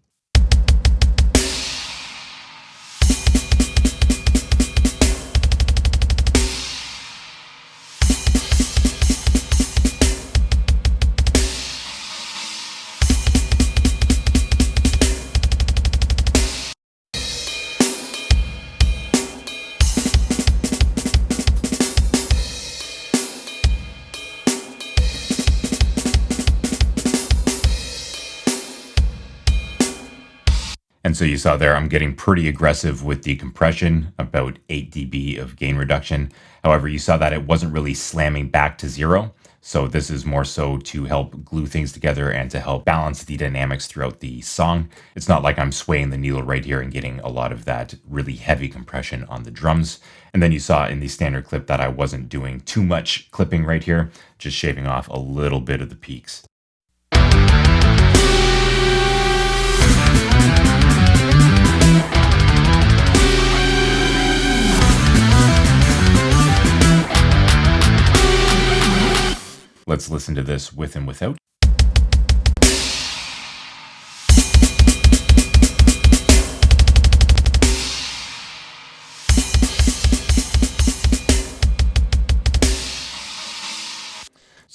And so you saw there, I'm getting pretty aggressive with the compression, about 8 dB of gain reduction. However, you saw that it wasn't really slamming back to zero. So this is more so to help glue things together and to help balance the dynamics throughout the song. It's not like I'm swaying the needle right here and getting a lot of that really heavy compression on the drums. And then you saw in the standard clip that I wasn't doing too much clipping right here, just shaving off a little bit of the peaks. Let's listen to this with and without.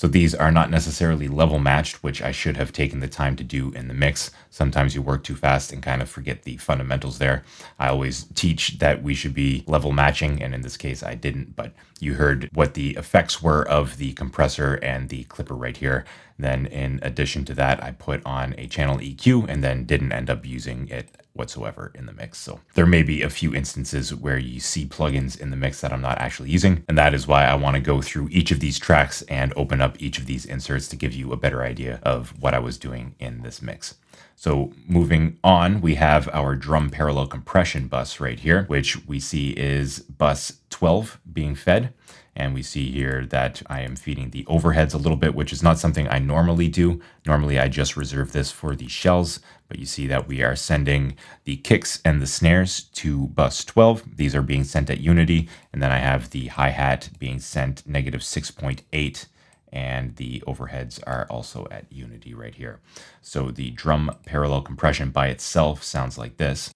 So these are not necessarily level matched, which I should have taken the time to do in the mix. Sometimes you work too fast and kind of forget the fundamentals there. I always teach that we should be level matching, and in this case I didn't, but you heard what the effects were of the compressor and the clipper right here. Then in addition to that, I put on a channel EQ and then didn't end up using it whatsoever in the mix. So there may be a few instances where you see plugins in the mix that I'm not actually using, and that is why I want to go through each of these tracks and open up each of these inserts to give you a better idea of what I was doing in this mix. So moving on, we have our drum parallel compression bus right here, which we see is bus 12 being fed. And we see here that I am feeding the overheads a little bit, which is not something I normally do. Normally, I just reserve this for the shells, but you see that we are sending the kicks and the snares to bus 12. These are being sent at unity, and then I have the hi-hat being sent -6.8, and the overheads are also at unity right here. So the drum parallel compression by itself sounds like this.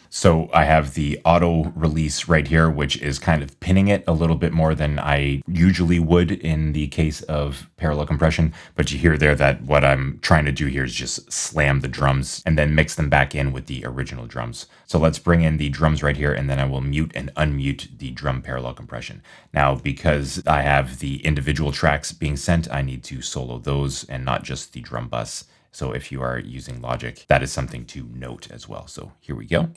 So I have the auto release right here, which is kind of pinning it a little bit more than I usually would in the case of parallel compression. But you hear there that what I'm trying to do here is just slam the drums and then mix them back in with the original drums. So let's bring in the drums right here, and then I will mute and unmute the drum parallel compression. Now, because I have the individual tracks being sent, I need to solo those and not just the drum bus. So if you are using Logic, that is something to note as well. So here we go.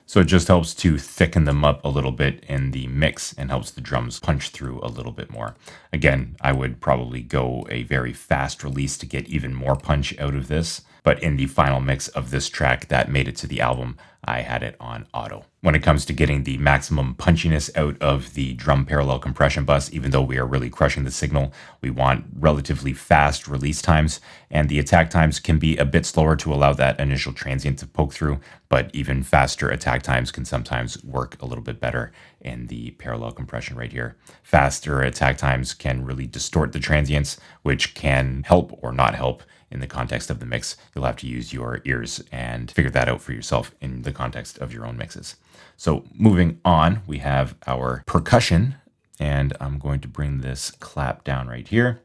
So it just helps to thicken them up a little bit in the mix and helps the drums punch through a little bit more. Again, I would probably go a very fast release to get even more punch out of this. But in the final mix of this track that made it to the album, I had it on auto. When it comes to getting the maximum punchiness out of the drum parallel compression bus, even though we are really crushing the signal, we want relatively fast release times, and the attack times can be a bit slower to allow that initial transient to poke through, but even faster attack times can sometimes work a little bit better in the parallel compression right here. Faster attack times can really distort the transients, which can help or not help in the context of the mix. You'll have to use your ears and figure that out for yourself in the context of your own mixes. So moving on, we have our percussion, and I'm going to bring this clap down right here.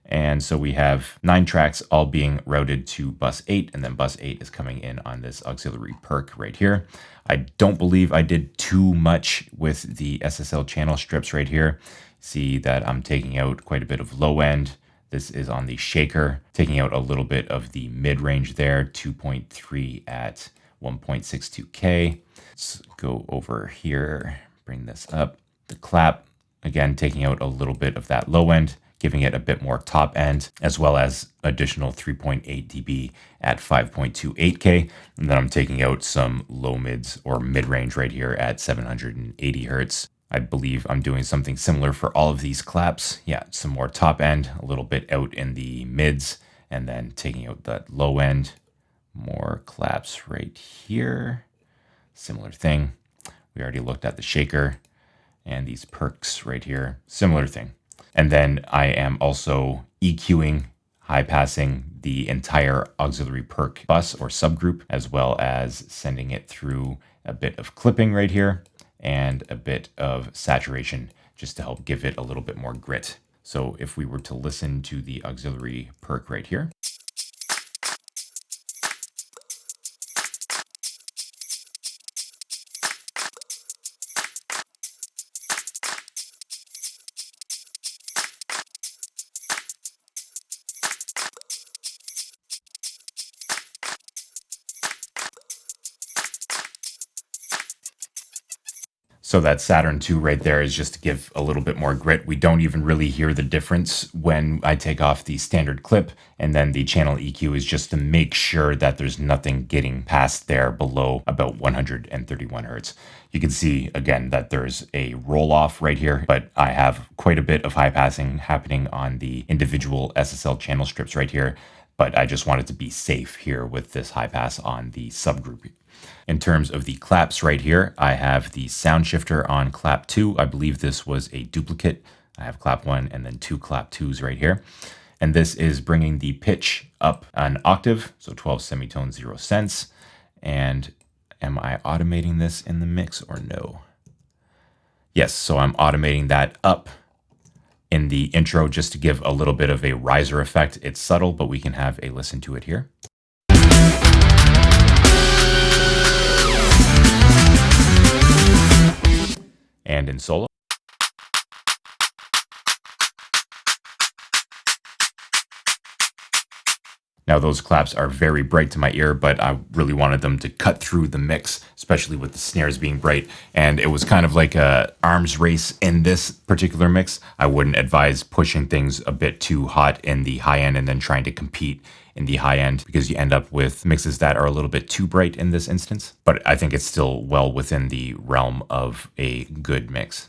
And so we have 9 tracks all being routed to bus 8, and then bus 8 is coming in on this auxiliary perc right here. I don't believe I did too much with the SSL channel strips right here. See that I'm taking out quite a bit of low end. This is on the shaker, taking out a little bit of the mid-range there, 2.3 at 1.62K. Let's go over here, bring this up. The clap, again, taking out a little bit of that low end, giving it a bit more top end, as well as additional 3.8 dB at 5.28K. And then I'm taking out some low mids or mid-range right here at 780 Hertz. I believe I'm doing something similar for all of these claps. Yeah, some more top end, a little bit out in the mids, and then taking out that low end. More claps right here. Similar thing. We already looked at the shaker and these perks right here. Similar thing. And then I am also EQing, high passing the entire auxiliary perc bus or subgroup, as well as sending it through a bit of clipping right here and a bit of saturation just to help give it a little bit more grit. So if we were to listen to the auxiliary perc right here, So that Saturn 2 right there is just to give a little bit more grit. We don't even really hear the difference when I take off the standard clip, and then the channel EQ is just to make sure that there's nothing getting past there below about 131 hertz. You can see again that there's a roll off right here, but I have quite a bit of high passing happening on the individual SSL channel strips right here. But I just wanted to be safe here with this high pass on the subgroup. In terms of the claps right here, I have the sound shifter on clap 2. I believe this was a duplicate. I have clap 1 and then 2 clap 2s right here. And this is bringing the pitch up an octave, so 12 semitones 0 cents. And am I automating this in the mix or no? Yes, so I'm automating that up in the intro just to give a little bit of a riser effect. It's subtle, but we can have a listen to it here. And in solo. Now those claps are very bright to my ear, but I really wanted them to cut through the mix, especially with the snares being bright. And it was kind of like a arms race in this particular mix. I wouldn't advise pushing things a bit too hot in the high end and then trying to compete in the high end, because you end up with mixes that are a little bit too bright in this instance. But I think it's still well within the realm of a good mix.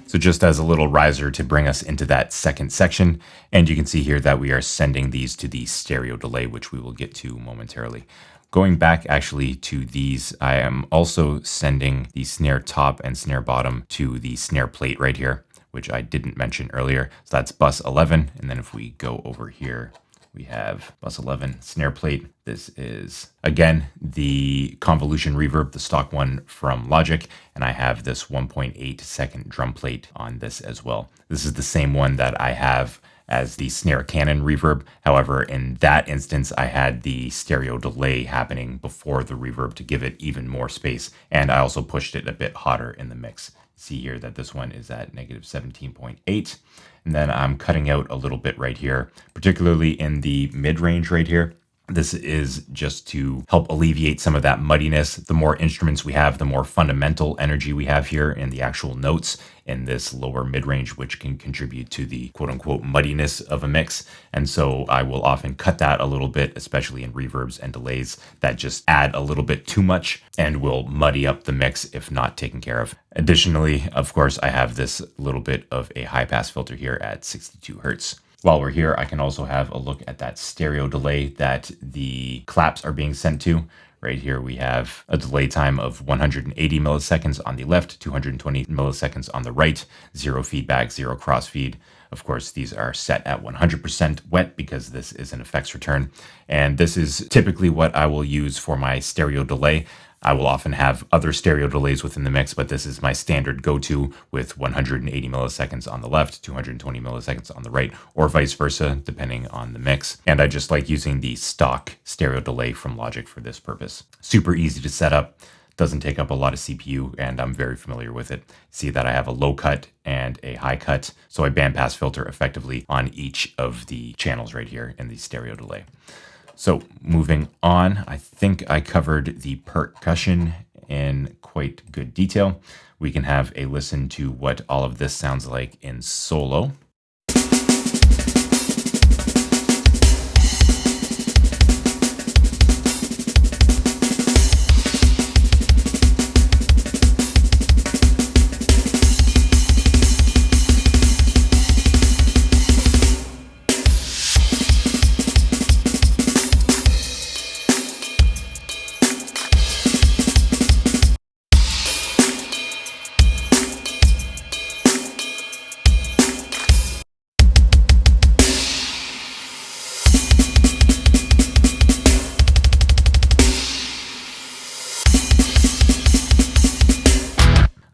So just as a little riser to bring us into that second section, and you can see here that we are sending these to the stereo delay, which we will get to momentarily. Going back actually to these, I am also sending the snare top and snare bottom to the snare plate right here, which I didn't mention earlier. So that's bus 11, and then if we go over here, we have bus 11 snare plate. This is, again, the convolution reverb, the stock one from Logic, and I have this 1.8 second drum plate on this as well. This is the same one that I have as the snare cannon reverb. However, in that instance, I had the stereo delay happening before the reverb to give it even more space, and I also pushed it a bit hotter in the mix. See here that this one is at negative 17.8. And then I'm cutting out a little bit right here, particularly in the mid-range right here. This is just to help alleviate some of that muddiness. The more instruments we have, the more fundamental energy we have here in the actual notes in this lower mid-range, which can contribute to the quote-unquote muddiness of a mix. And so I will often cut that a little bit, especially in reverbs and delays that just add a little bit too much and will muddy up the mix if not taken care of. Additionally, of course, I have this little bit of a high-pass filter here at 62 hertz. While we're here, I can also have a look at that stereo delay that the claps are being sent to. Right here, we have a delay time of 180 milliseconds on the left, 220 milliseconds on the right, 0 feedback, 0 crossfeed. Of course, these are set at 100% wet because this is an effects return. And this is typically what I will use for my stereo delay. I will often have other stereo delays within the mix, but this is my standard go-to with 180 milliseconds on the left, 220 milliseconds on the right, or vice versa, depending on the mix. And I just like using the stock stereo delay from Logic for this purpose. Super easy to set up, doesn't take up a lot of CPU, and I'm very familiar with it. See that I have a low cut and a high cut, so I bandpass filter effectively on each of the channels right here in the stereo delay. So moving on, I think I covered the percussion in quite good detail. We can have a listen to what all of this sounds like in solo.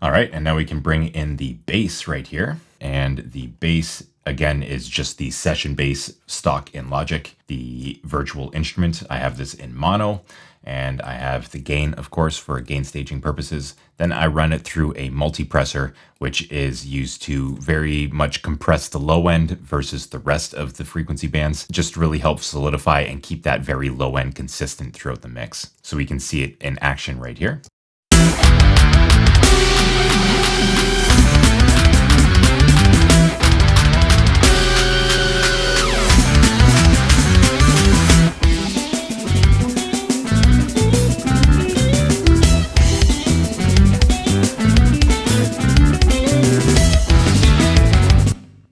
All right, and now we can bring in the bass right here. And the bass, again, is just the session bass stock in Logic. The virtual instrument, I have this in mono. and I have the gain, of course, for gain staging purposes. Then I run it through a multipressor, which is used to very much compress the low end versus the rest of the frequency bands, just really helps solidify and keep that very low end consistent throughout the mix. So we can see it in action right here.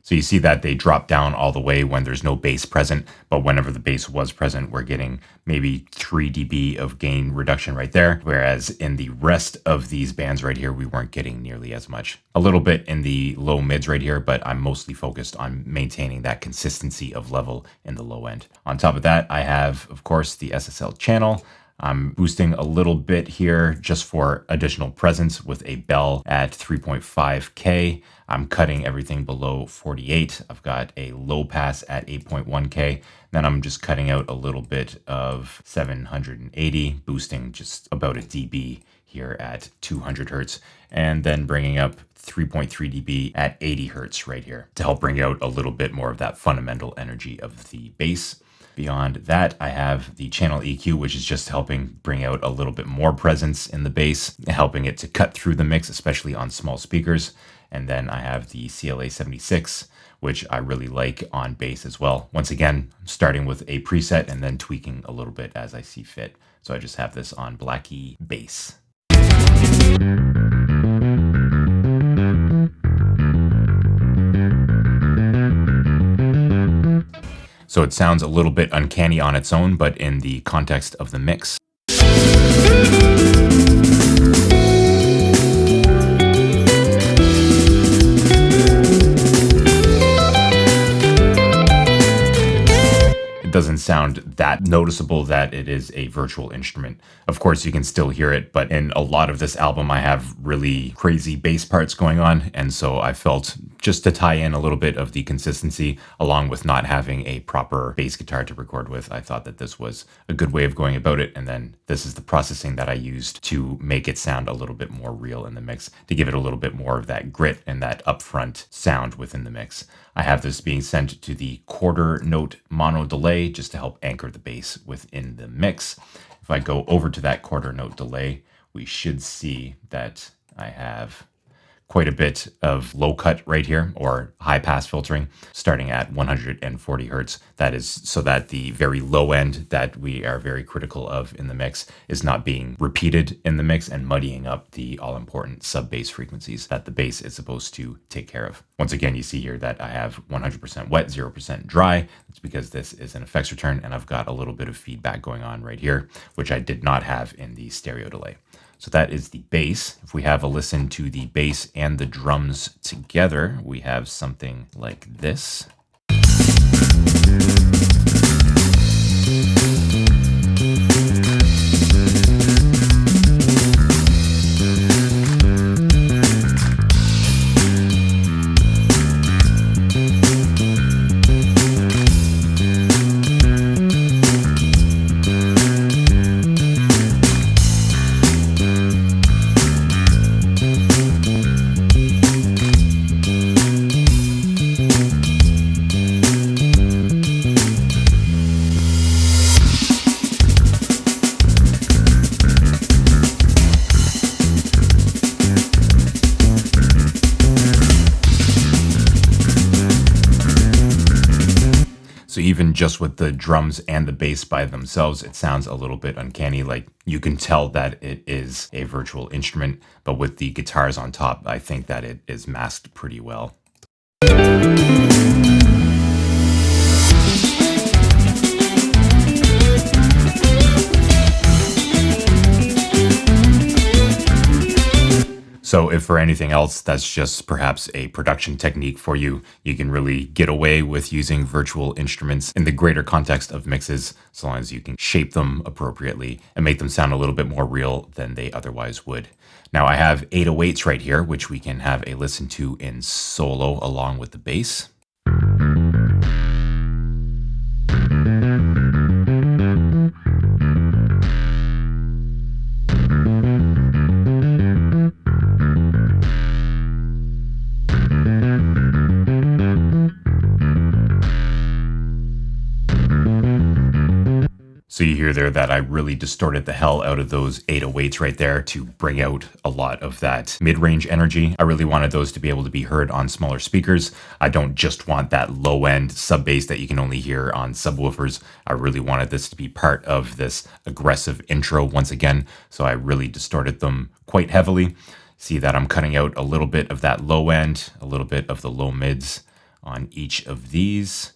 So you see that they drop down all the way when there's no bass present, but whenever the bass was present, we're getting maybe 3 dB of gain reduction right there. Whereas in the rest of these bands right here, we weren't getting nearly as much. A little bit in the low mids right here, but I'm mostly focused on maintaining that consistency of level in the low end. On top of that, I have, of course, the SSL channel. I'm boosting a little bit here just for additional presence with a bell at 3.5K. I'm cutting everything below 48. I've got a low pass at 8.1K. Then I'm just cutting out a little bit of 780, boosting just about a dB here at 200 hertz, and then bringing up 3.3 dB at 80 hertz right here to help bring out a little bit more of that fundamental energy of the bass. Beyond that, I have the channel EQ, which is just helping bring out a little bit more presence in the bass, helping it to cut through the mix, especially on small speakers. And then I have the CLA 76, which I really like on bass as well. Once again, starting with a preset and then tweaking a little bit as I see fit. So I just have this on Blackie bass. So it sounds a little bit uncanny on its own, but in the context of the mix, it doesn't sound that noticeable that it is a virtual instrument. Of course, you can still hear it, but in a lot of this album, I have really crazy bass parts going on. And so I felt just to tie in a little bit of the consistency, along with not having a proper bass guitar to record with, I thought that this was a good way of going about it. And then this is the processing that I used to make it sound a little bit more real in the mix, to give it a little bit more of that grit and that upfront sound within the mix. I have this being sent to the quarter note mono delay just to help anchor the bass within the mix. If I go over to that quarter note delay, we should see that I have quite a bit of low cut right here, or high pass filtering, starting at 140 hertz. That is so that the very low end that we are very critical of in the mix is not being repeated in the mix and muddying up the all-important sub-bass frequencies that the bass is supposed to take care of. Once again, you see here that I have 100% wet, 0% dry. That's because this is an effects return, and I've got a little bit of feedback going on right here, which I did not have in the stereo delay. So that is the bass. If we have a listen to the bass and the drums together, we have something like this. So even just with the drums and the bass by themselves, it sounds a little bit uncanny. Like you can tell that it is a virtual instrument, but with the guitars on top, I think that it is masked pretty well. So if for anything else, that's just perhaps a production technique for you. You can really get away with using virtual instruments in the greater context of mixes, so long as you can shape them appropriately and make them sound a little bit more real than they otherwise would. Now I have 808s right here, which we can have a listen to in solo along with the bass. So you hear there that I really distorted the hell out of those 808s right there to bring out a lot of that mid-range energy. I really wanted those to be able to be heard on smaller speakers. I don't just want that low-end sub bass that you can only hear on subwoofers. I really wanted this to be part of this aggressive intro once again, so I really distorted them quite heavily. See that I'm cutting out a little bit of that low end, a little bit of the low mids on each of these.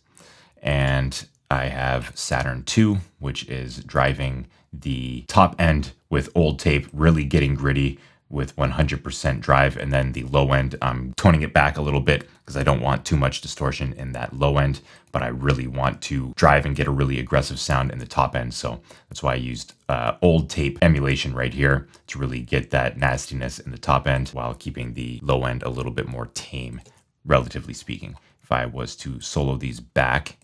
And I have Saturn II, which is driving the top end with old tape, really getting gritty with 100% drive. And then the low end, I'm toning it back a little bit because I don't want too much distortion in that low end, but I really want to drive and get a really aggressive sound in the top end. So that's why I used old tape emulation right here to really get that nastiness in the top end while keeping the low end a little bit more tame, relatively speaking. If I was to solo these back,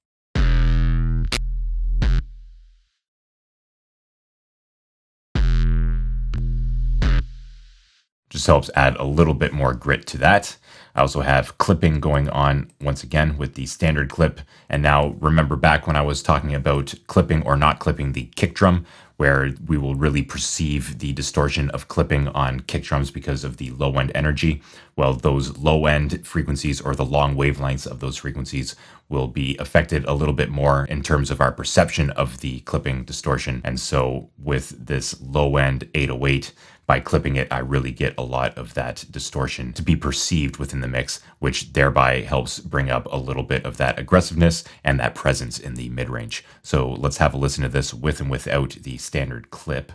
just helps add a little bit more grit to that. I also have clipping going on once again with the standard clip. And now remember back when I was talking about clipping or not clipping the kick drum, where we will really perceive the distortion of clipping on kick drums because of the low end energy. Well, those low end frequencies or the long wavelengths of those frequencies will be affected a little bit more in terms of our perception of the clipping distortion. And so with this low end 808, by clipping it, I really get a lot of that distortion to be perceived within the mix, which thereby helps bring up a little bit of that aggressiveness and that presence in the mid-range. So let's have a listen to this with and without the standard clip.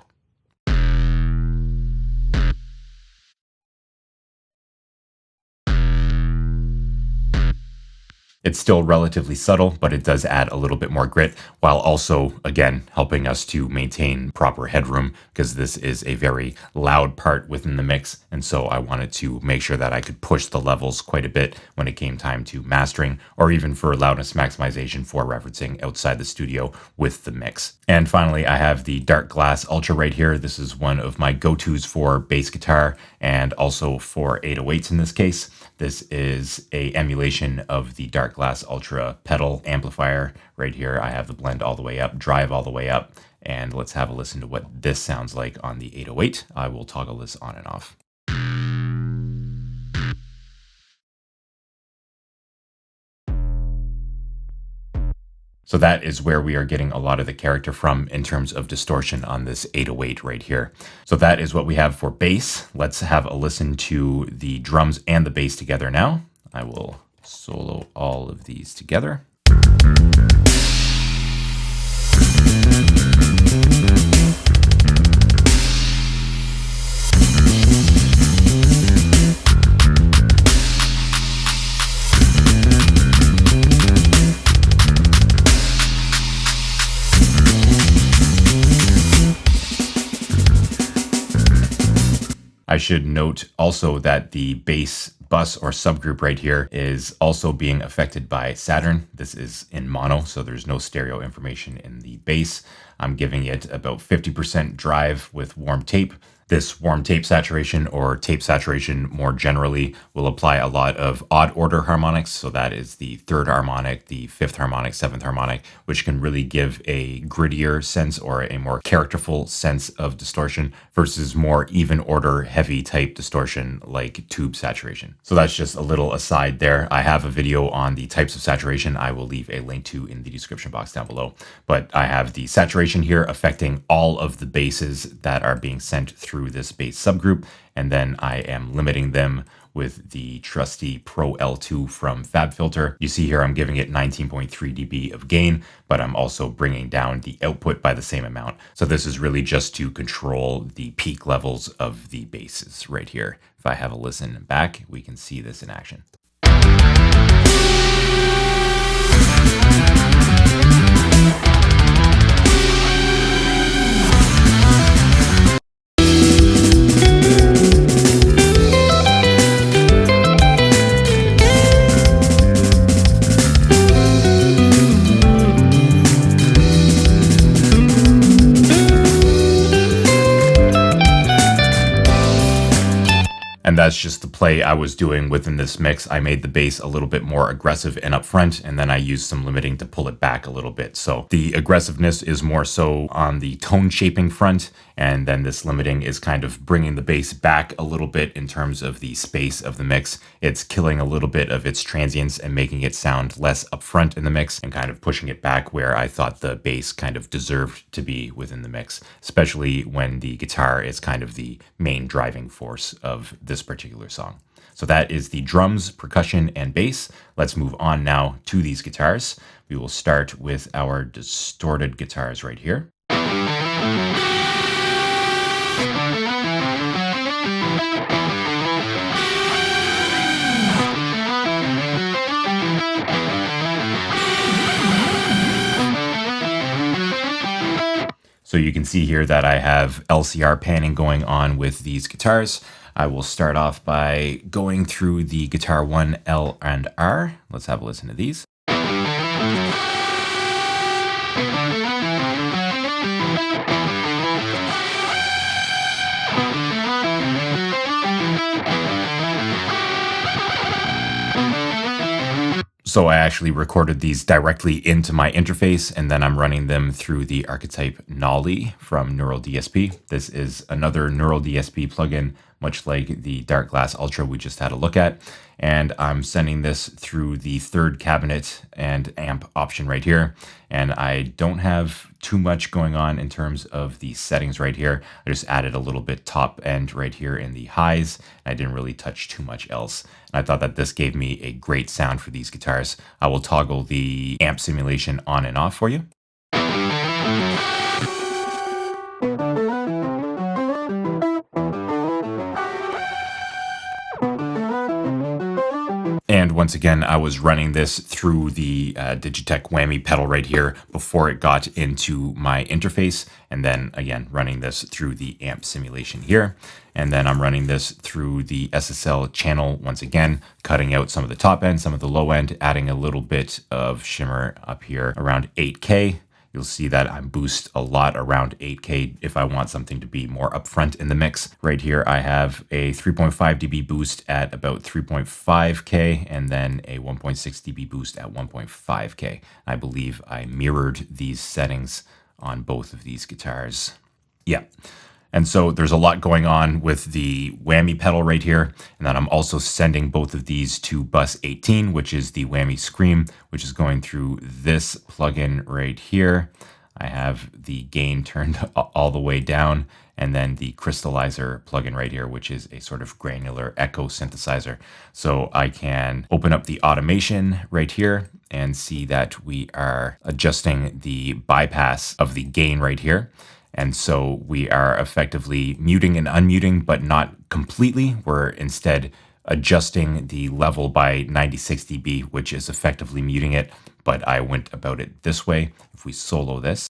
It's still relatively subtle, but it does add a little bit more grit while also, again, helping us to maintain proper headroom because this is a very loud part within the mix. And so I wanted to make sure that I could push the levels quite a bit when it came time to mastering or even for loudness maximization for referencing outside the studio with the mix. And finally, I have the Dark Glass Ultra right here. This is one of my go-tos for bass guitar and also for 808s in this case. This is a emulation of the Dark Glass Ultra pedal amplifier. Right here, I have the blend all the way up, drive all the way up, and let's have a listen to what this sounds like on the 808. I will toggle this on and off. So that is where we are getting a lot of the character from in terms of distortion on this 808 right here. So that is what we have for bass. Let's have a listen to the drums and the bass together now. I will solo all of these together. I should note also that the bass bus or subgroup right here is also being affected by Saturn. This is in mono, so there's no stereo information in the bass. I'm giving it about 50% drive with warm tape. This warm tape saturation or tape saturation more generally will apply a lot of odd order harmonics. So that is the third harmonic, the fifth harmonic, seventh harmonic, which can really give a grittier sense or a more characterful sense of distortion versus more even order heavy type distortion like tube saturation. So that's just a little aside there. I have a video on the types of saturation I will leave a link to in the description box down below. But I have the saturation here affecting all of the basses that are being sent through this bass subgroup, and then I am limiting them with the trusty Pro L2 from FabFilter. You see here I'm giving it 19.3 dB of gain, but I'm also bringing down the output by the same amount. So this is really just to control the peak levels of the basses right here. If I have a listen back, we can see this in action. And that's just the play I was doing within this mix. I made the bass a little bit more aggressive and upfront, and then I used some limiting to pull it back a little bit. So the aggressiveness is more so on the tone shaping front, and then this limiting is kind of bringing the bass back a little bit in terms of the space of the mix. It's killing a little bit of its transience and making it sound less upfront in the mix and kind of pushing it back where I thought the bass kind of deserved to be within the mix, especially when the guitar is kind of the main driving force of this particular song. So that is the drums, percussion, and bass. Let's move on now to these guitars. We will start with our distorted guitars right here. So you can see here that I have LCR panning going on with these guitars. I will start off by going through the guitar 1, L, and R. Let's have a listen to these. So I actually recorded these directly into my interface, and then I'm running them through the archetype Nolly from Neural DSP. This is another Neural DSP plugin, much like the Dark Glass Ultra we just had a look at. And I'm sending this through the third cabinet and amp option right here. And I don't have too much going on in terms of the settings right here. I just added a little bit top end right here in the highs. And I didn't really touch too much else. And I thought that this gave me a great sound for these guitars. I will toggle the amp simulation on and off for you. And once again, I was running this through the Digitech whammy pedal right here before it got into my interface. And then again, running this through the amp simulation here. And then I'm running this through the SSL channel once again, cutting out some of the top end, some of the low end, adding a little bit of shimmer up here around 8K. You'll see that I boost a lot around 8K if I want something to be more upfront in the mix. Right here, I have a 3.5 dB boost at about 3.5K and then a 1.6 dB boost at 1.5K. I believe I mirrored these settings on both of these guitars. Yeah. And so there's a lot going on with the whammy pedal right here. And then I'm also sending both of these to bus 18, which is the whammy scream, which is going through this plugin right here. I have the gain turned all the way down, and then the crystallizer plugin right here, which is a sort of granular echo synthesizer. So I can open up the automation right here and see that we are adjusting the bypass of the gain right here. And so we are effectively muting and unmuting, but not completely. We're instead adjusting the level by 96 dB, which is effectively muting it. But I went about it this way. If we solo this.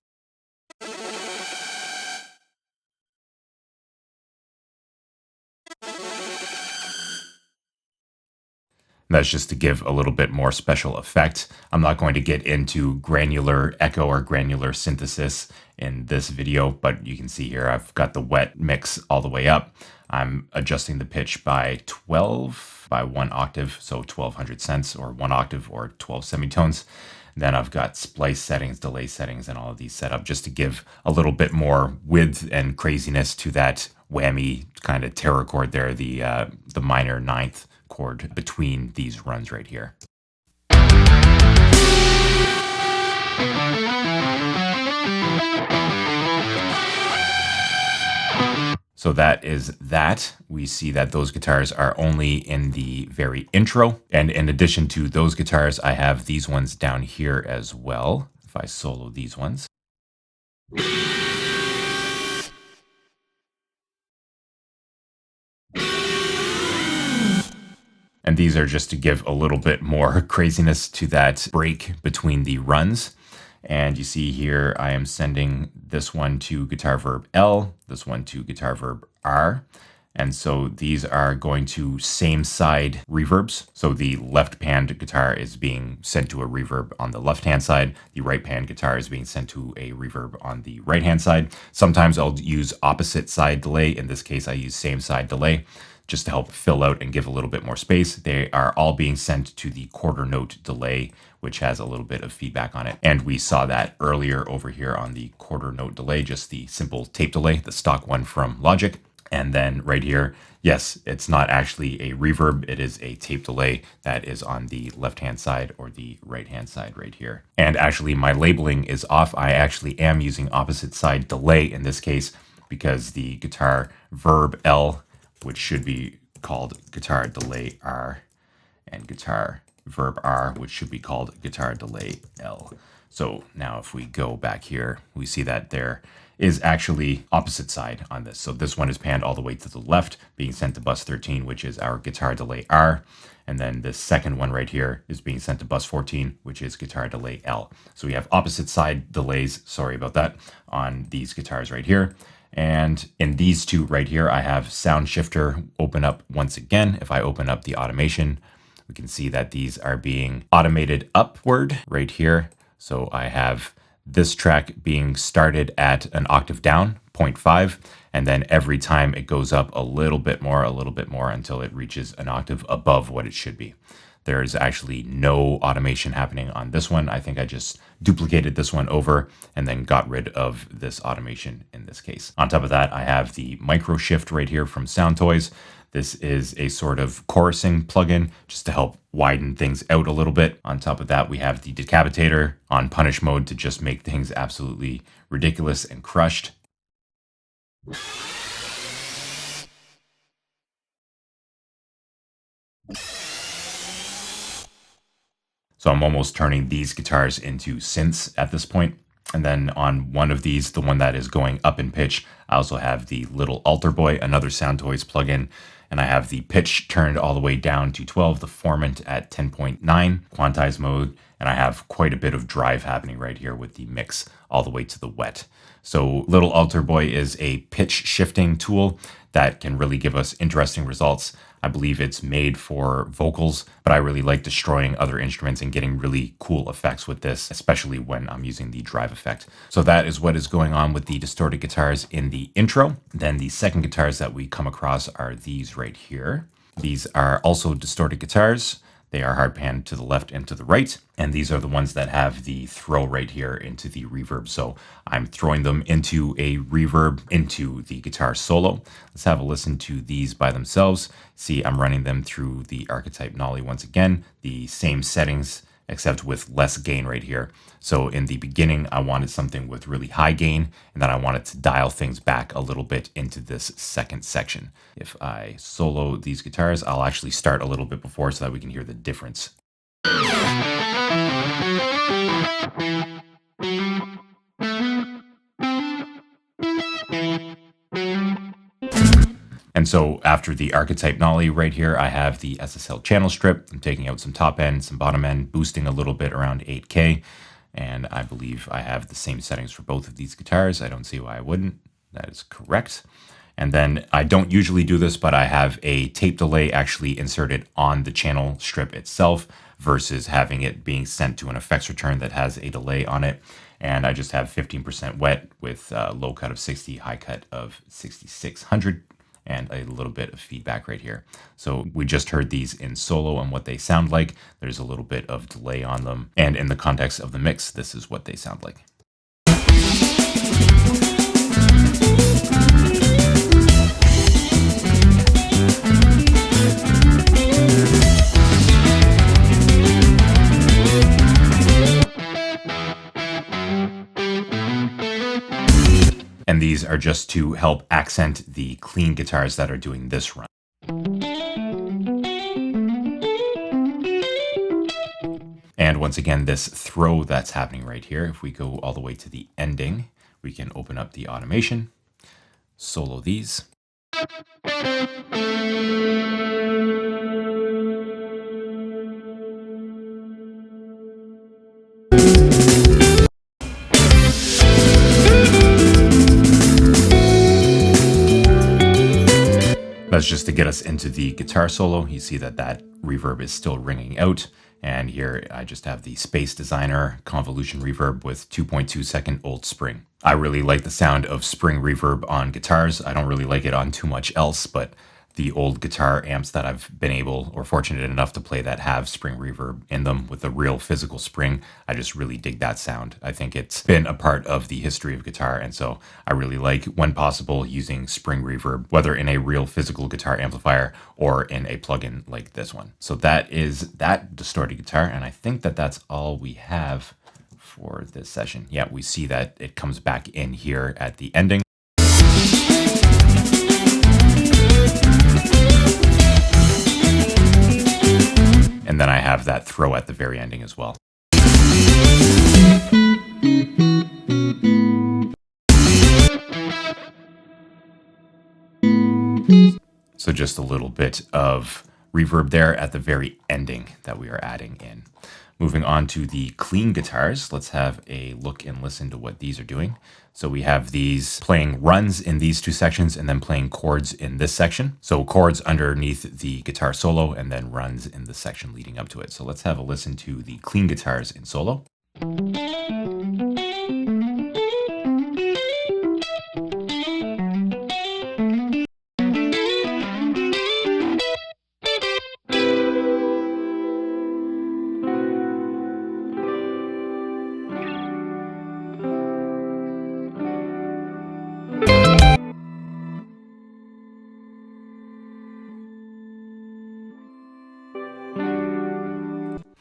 That's just to give a little bit more special effect. I'm not going to get into granular echo or granular synthesis in this video, but you can see here I've got the wet mix all the way up. I'm adjusting the pitch by 12 by 1 octave, so 1200 cents or 1 octave or 12 semitones. Then I've got splice settings, delay settings, and all of these set up just to give a little bit more width and craziness to that whammy kind of terror chord there, the minor ninth chord between these runs right here. So that is that. We see that those guitars are only in the very intro. And in addition to those guitars, I have these ones down here as well. If I solo these ones. And these are just to give a little bit more craziness to that break between the runs. And you see here, I am sending this one to guitar verb L, this one to guitar verb R. And so these are going to same side reverbs. So the left panned guitar is being sent to a reverb on the left hand side. The right panned guitar is being sent to a reverb on the right hand side. Sometimes I'll use opposite side delay. In this case, I use same side delay. just to help fill out and give a little bit more space. They are all being sent to the quarter note delay, which has a little bit of feedback on it. And we saw that earlier over here on the quarter note delay, just the simple tape delay, the stock one from Logic. And then right here, yes, it's not actually a reverb. It is a tape delay that is on the left-hand side or the right-hand side right here. And actually my labeling is off. I actually am using opposite side delay in this case because the guitar verb L, which should be called guitar delay R, and guitar verb R, which should be called guitar delay L. So now if we go back here, we see that there is actually opposite side on this. So this one is panned all the way to the left, being sent to bus 13, which is our guitar delay R. And then this second one right here is being sent to bus 14, which is guitar delay L. So we have opposite side delays, sorry about that, on these guitars right here. And in these two right here, I have sound shifter open up once again. If I open up the automation, we can see that these are being automated upward right here. So I have this track being started at an octave down, 0.5, and then every time it goes up a little bit more until it reaches an octave above what it should be. There's actually no automation happening on this one. I think I just duplicated this one over and then got rid of this automation in this case. On top of that, I have the micro shift right here from Sound Toys. This is a sort of chorusing plugin just to help widen things out a little bit. On top of that, we have the decapitator on punish mode to just make things absolutely ridiculous and crushed. So I'm almost turning these guitars into synths at this point. And then on one of these, the one that is going up in pitch, I also have the little Alter Boy, another Sound Toys plugin. And I have the pitch turned all the way down to 12, the formant at 10.9, quantize mode. And I have quite a bit of drive happening right here with the mix all the way to the wet. So Little Alter Boy is a pitch shifting tool that can really give us interesting results. I believe it's made for vocals, but I really like destroying other instruments and getting really cool effects with this, especially when I'm using the drive effect. So that is what is going on with the distorted guitars in the intro. Then the second guitars that we come across are these right here. These are also distorted guitars. They are hard panned to the left and to the right. And these are the ones that have the throw right here into the reverb. So I'm throwing them into a reverb into the guitar solo. Let's have a listen to these by themselves. See, I'm running them through the archetype Nolly once again, the same settings, except with less gain right here. So in the beginning, I wanted something with really high gain, and then I wanted to dial things back a little bit into this second section. If I solo these guitars, I'll actually start a little bit before so that we can hear the difference. And so after the archetype Nolly right here, I have the SSL channel strip. I'm taking out some top end, some bottom end, boosting a little bit around 8K. And I believe I have the same settings for both of these guitars. I don't see why I wouldn't. That is correct. And then I don't usually do this, but I have a tape delay actually inserted on the channel strip itself versus having it being sent to an effects return that has a delay on it. And I just have 15% wet with low cut of 60, high cut of 6600. And a little bit of feedback right here. So we just heard these in solo and what they sound like. There's a little bit of delay on them. And in the context of the mix, this is what they sound like. And these are just to help accent the clean guitars that are doing this run. And once again, this throw that's happening right here, if we go all the way to the ending, we can open up the automation, solo these. That's just to get us into the guitar solo. You see that that reverb is still ringing out. And here I just have the Space Designer convolution reverb with 2.2 second old spring. I really like the sound of spring reverb on guitars. I don't really like it on too much else, but the old guitar amps that I've been able or fortunate enough to play that have spring reverb in them with a real physical spring. I just really dig that sound. I think it's been a part of the history of guitar, and so I really like, when possible, using spring reverb, whether in a real physical guitar amplifier or in a plugin like this one. So that is that distorted guitar, and I think that that's all we have for this session. Yeah, we see that it comes back in here at the ending. And then I have that throw at the very ending as well. So just a little bit of reverb there at the very ending that we are adding in. Moving on to the clean guitars, let's have a look and listen to what these are doing. So we have these playing runs in these two sections and then playing chords in this section. So chords underneath the guitar solo and then runs in the section leading up to it. So let's have a listen to the clean guitars in solo.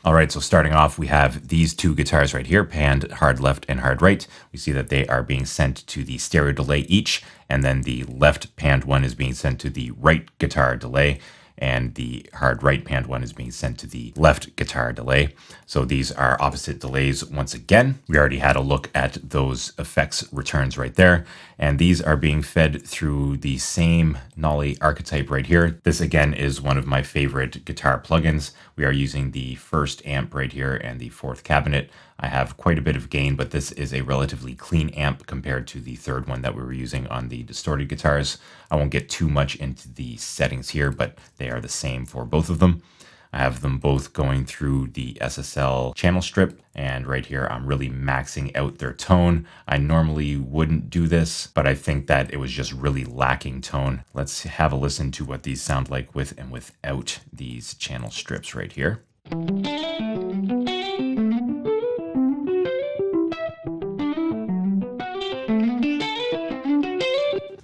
All right, so starting off, we have these two guitars right here, panned hard left and hard right. We see that they are being sent to the stereo delay each, and then the left panned one is being sent to the right guitar delay, and the hard right panned one is being sent to the left guitar delay. So these are opposite delays once again. We already had a look at those effects returns right there, and these are being fed through the same Nolly archetype right here. This again is one of my favorite guitar plugins. We are using the first amp right here and the fourth cabinet. I have quite a bit of gain, but this is a relatively clean amp compared to the third one that we were using on the distorted guitars. I won't get too much into the settings here, but they are the same for both of them. I have them both going through the SSL channel strip, and right here I'm really maxing out their tone. I normally wouldn't do this, but I think that it was just really lacking tone. Let's have a listen to what these sound like with and without these channel strips right here.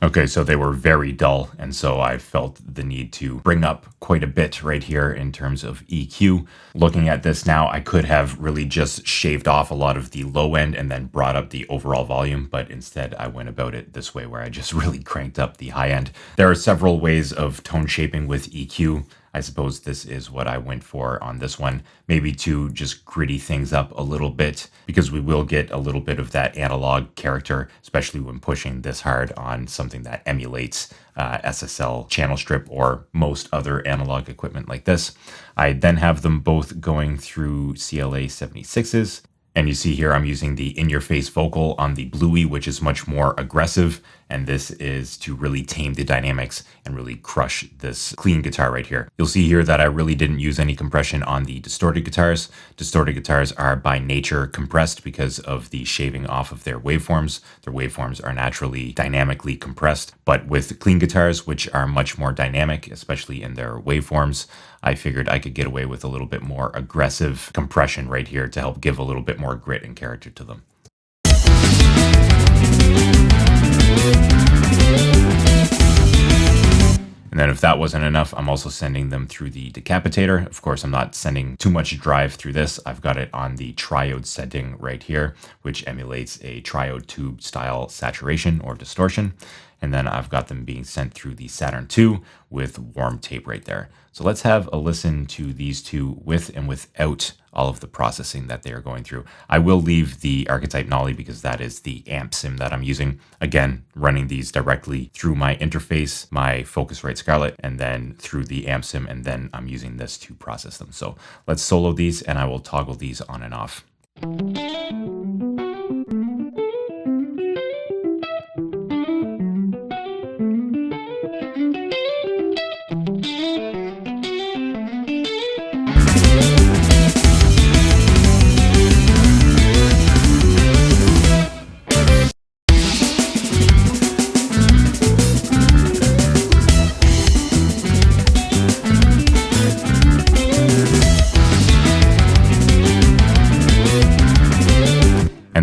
Okay, so they were very dull, and so I felt the need to bring up quite a bit right here in terms of EQ. Looking at this now, I could have really just shaved off a lot of the low end and then brought up the overall volume, but instead I went about it this way where I just really cranked up the high end. There are several ways of tone shaping with EQ. I suppose this is what I went for on this one, maybe to just gritty things up a little bit, because we will get a little bit of that analog character, especially when pushing this hard on something that emulates SSL channel strip or most other analog equipment like this. I then have them both going through CLA 76s. And you see here I'm using the in-your-face vocal on the Bluey, which is much more aggressive, and this is to really tame the dynamics and really crush this clean guitar right here. You'll see here that I really didn't use any compression on the distorted guitars. Distorted guitars are by nature compressed because of the shaving off of their waveforms. Their waveforms are naturally dynamically compressed, but with clean guitars, which are much more dynamic, especially in their waveforms, I figured I could get away with a little bit more aggressive compression right here to help give a little bit more grit and character to them. And then if that wasn't enough, I'm also sending them through the decapitator. Of course, I'm not sending too much drive through this. I've got it on the triode setting right here, which emulates a triode tube style saturation or distortion. And then I've got them being sent through the Saturn II with warm tape right there. So let's have a listen to these two with and without all of the processing that they are going through. I will leave the archetype Nolly because that is the amp sim that I'm using. Again, running these directly through my interface, my Focusrite Scarlett, and then through the amp sim, and then I'm using this to process them. So let's solo these and I will toggle these on and off.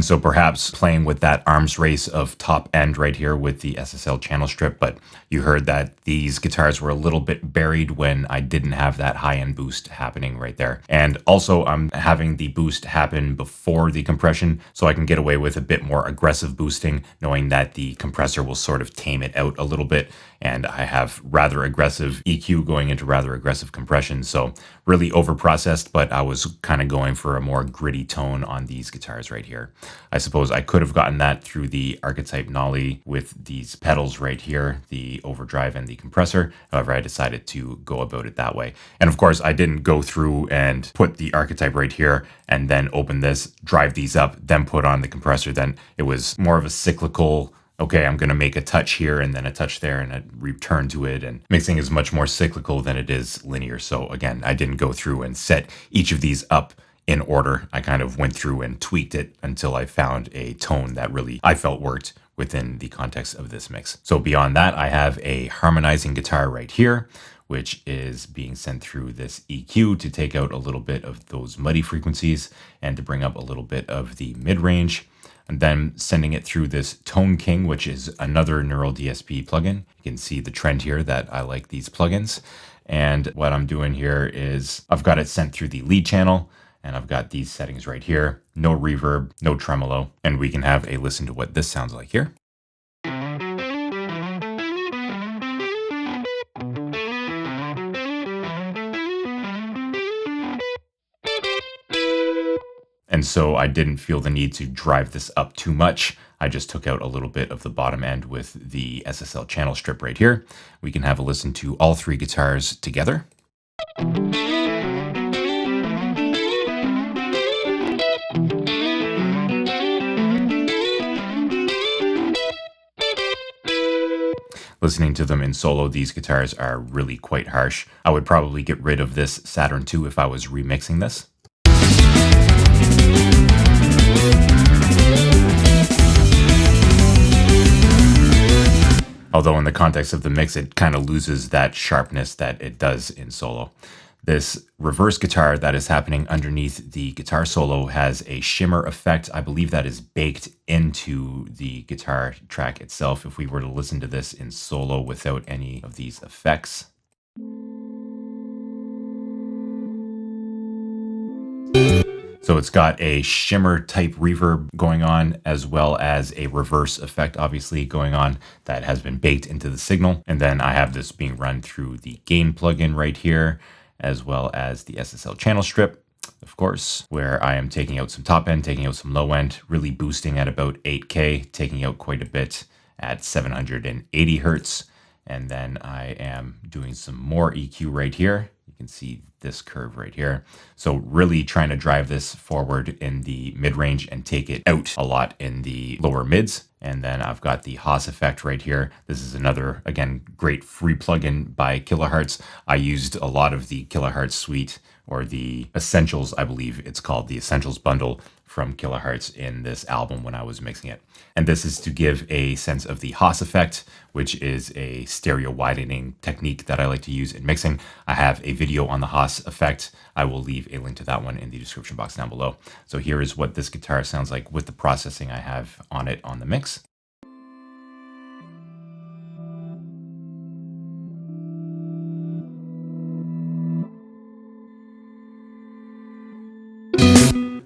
so perhaps playing with that arms race of top end right here with the SSL channel strip, but you heard that these guitars were a little bit buried when I didn't have that high end boost happening right there. And also I'm having the boost happen before the compression, so I can get away with a bit more aggressive boosting, knowing that the compressor will sort of tame it out a little bit. And I have rather aggressive EQ going into rather aggressive compression. So really over processed, but I was kind of going for a more gritty tone on these guitars right here. I suppose I could have gotten that through the Archetype Nolly with these pedals right here, the overdrive and the compressor. However, I decided to go about it that way. And of course, I didn't go through and put the Archetype right here and then open this, drive these up, then put on the compressor. Then it was more of a cyclical, okay, I'm going to make a touch here and then a touch there and a return to it. And mixing is much more cyclical than it is linear. So again, I didn't go through and set each of these up in order. I kind of went through and tweaked it until I found a tone that really I felt worked within the context of this mix. So beyond that, I have a harmonizing guitar right here, which is being sent through this EQ to take out a little bit of those muddy frequencies and to bring up a little bit of the mid-range. And then sending it through this Tone King, which is another Neural DSP plugin. You can see the trend here that I like these plugins. And what I'm doing here is I've got it sent through the lead channel, and I've got these settings right here. No reverb, no tremolo, and we can have a listen to what this sounds like here. And so I didn't feel the need to drive this up too much. I just took out a little bit of the bottom end with the SSL channel strip right here. We can have a listen to all three guitars together. Listening to them in solo, these guitars are really quite harsh. I would probably get rid of this Saturn II if I was remixing this. Although in the context of the mix, it kind of loses that sharpness that it does in solo. This reverse guitar that is happening underneath the guitar solo has a shimmer effect. I believe that is baked into the guitar track itself. If we were to listen to this in solo without any of these effects. So it's got a shimmer type reverb going on, as well as a reverse effect obviously going on that has been baked into the signal. And then I have this being run through the gain plugin right here, as well as the SSL channel strip, of course, where I am taking out some top end, taking out some low end, really boosting at about 8K, taking out quite a bit at 780 Hertz. And then I am doing some more EQ right here. You can see this curve right here. So really trying to drive this forward in the mid-range and take it out a lot in the lower mids. And then I've got the Haas effect right here. This is another, again, great free plugin by Kilohertz. I used a lot of the Kilohertz suite, or the Essentials, I believe it's called, the Essentials bundle from Kilohertz in this album when I was mixing it. And this is to give a sense of the Haas effect, which is a stereo widening technique that I like to use in mixing. I have a video on the Haas effect. I will leave a link to that one in the description box down below. So here is what this guitar sounds like with the processing I have on it on the mix.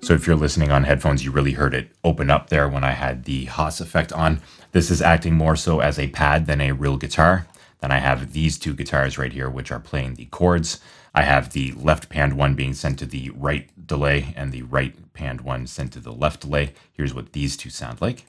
So if you're listening on headphones, you really heard it open up there when I had the Haas effect on. This is acting more so as a pad than a real guitar. Then I have these two guitars right here, which are playing the chords. I have the left panned one being sent to the right delay and the right panned one sent to the left delay. Here's what these two sound like.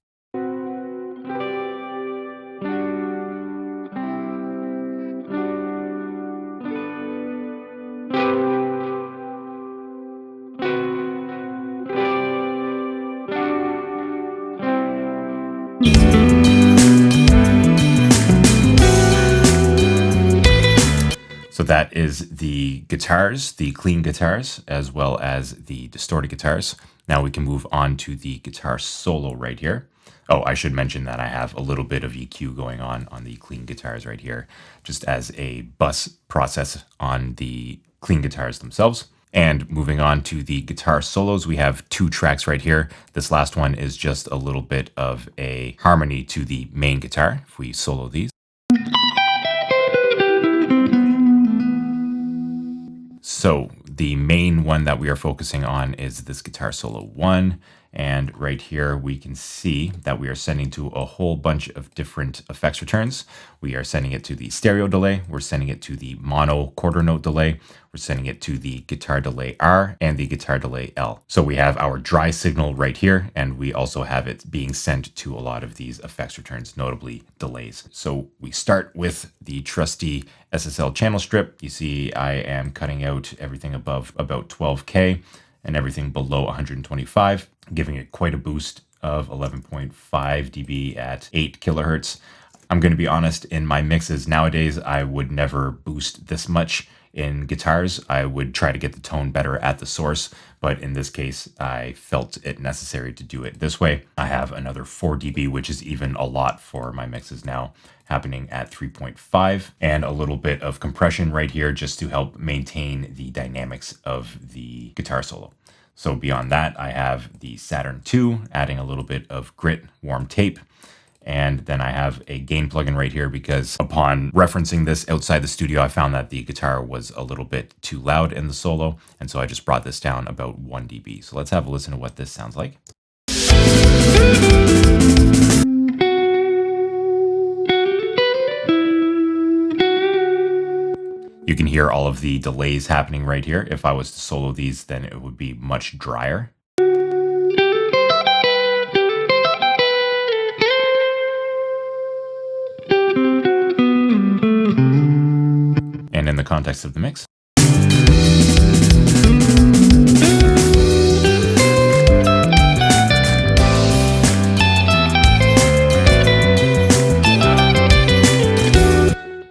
So that is the guitars, the clean guitars, as well as the distorted guitars. Now we can move on to the guitar solo right here. Oh, I should mention that I have a little bit of EQ going on the clean guitars right here, just as a bus process on the clean guitars themselves. And moving on to the guitar solos, we have 2 tracks right here. This last one is just a little bit of a harmony to the main guitar. If we solo these. So the main one that we are focusing on is this guitar solo 1. And right here, we can see that we are sending to a whole bunch of different effects returns. We are sending it to the stereo delay. We're sending it to the mono quarter note delay. We're sending it to the guitar delay R and the guitar delay L. So we have our dry signal right here, and we also have it being sent to a lot of these effects returns, notably delays. So we start with the trusty SSL channel strip. You see I am cutting out everything above about 12K and everything below 125, giving it quite a boost of 11.5 dB at 8 kilohertz. I'm going to be honest, in my mixes nowadays, I would never boost this much in guitars. I would try to get the tone better at the source, but in this case, I felt it necessary to do it this way. I have another 4 dB, which is even a lot for my mixes now, happening at 3.5, and a little bit of compression right here just to help maintain the dynamics of the guitar solo. So beyond that, I have the Saturn II, adding a little bit of grit, warm tape. And then I have a gain plugin right here because upon referencing this outside the studio, I found that the guitar was a little bit too loud in the solo. And so I just brought this down about 1 dB. So let's have a listen to what this sounds like. You can hear all of the delays happening right here. If I was to solo these, then it would be much drier. And in the context of the mix.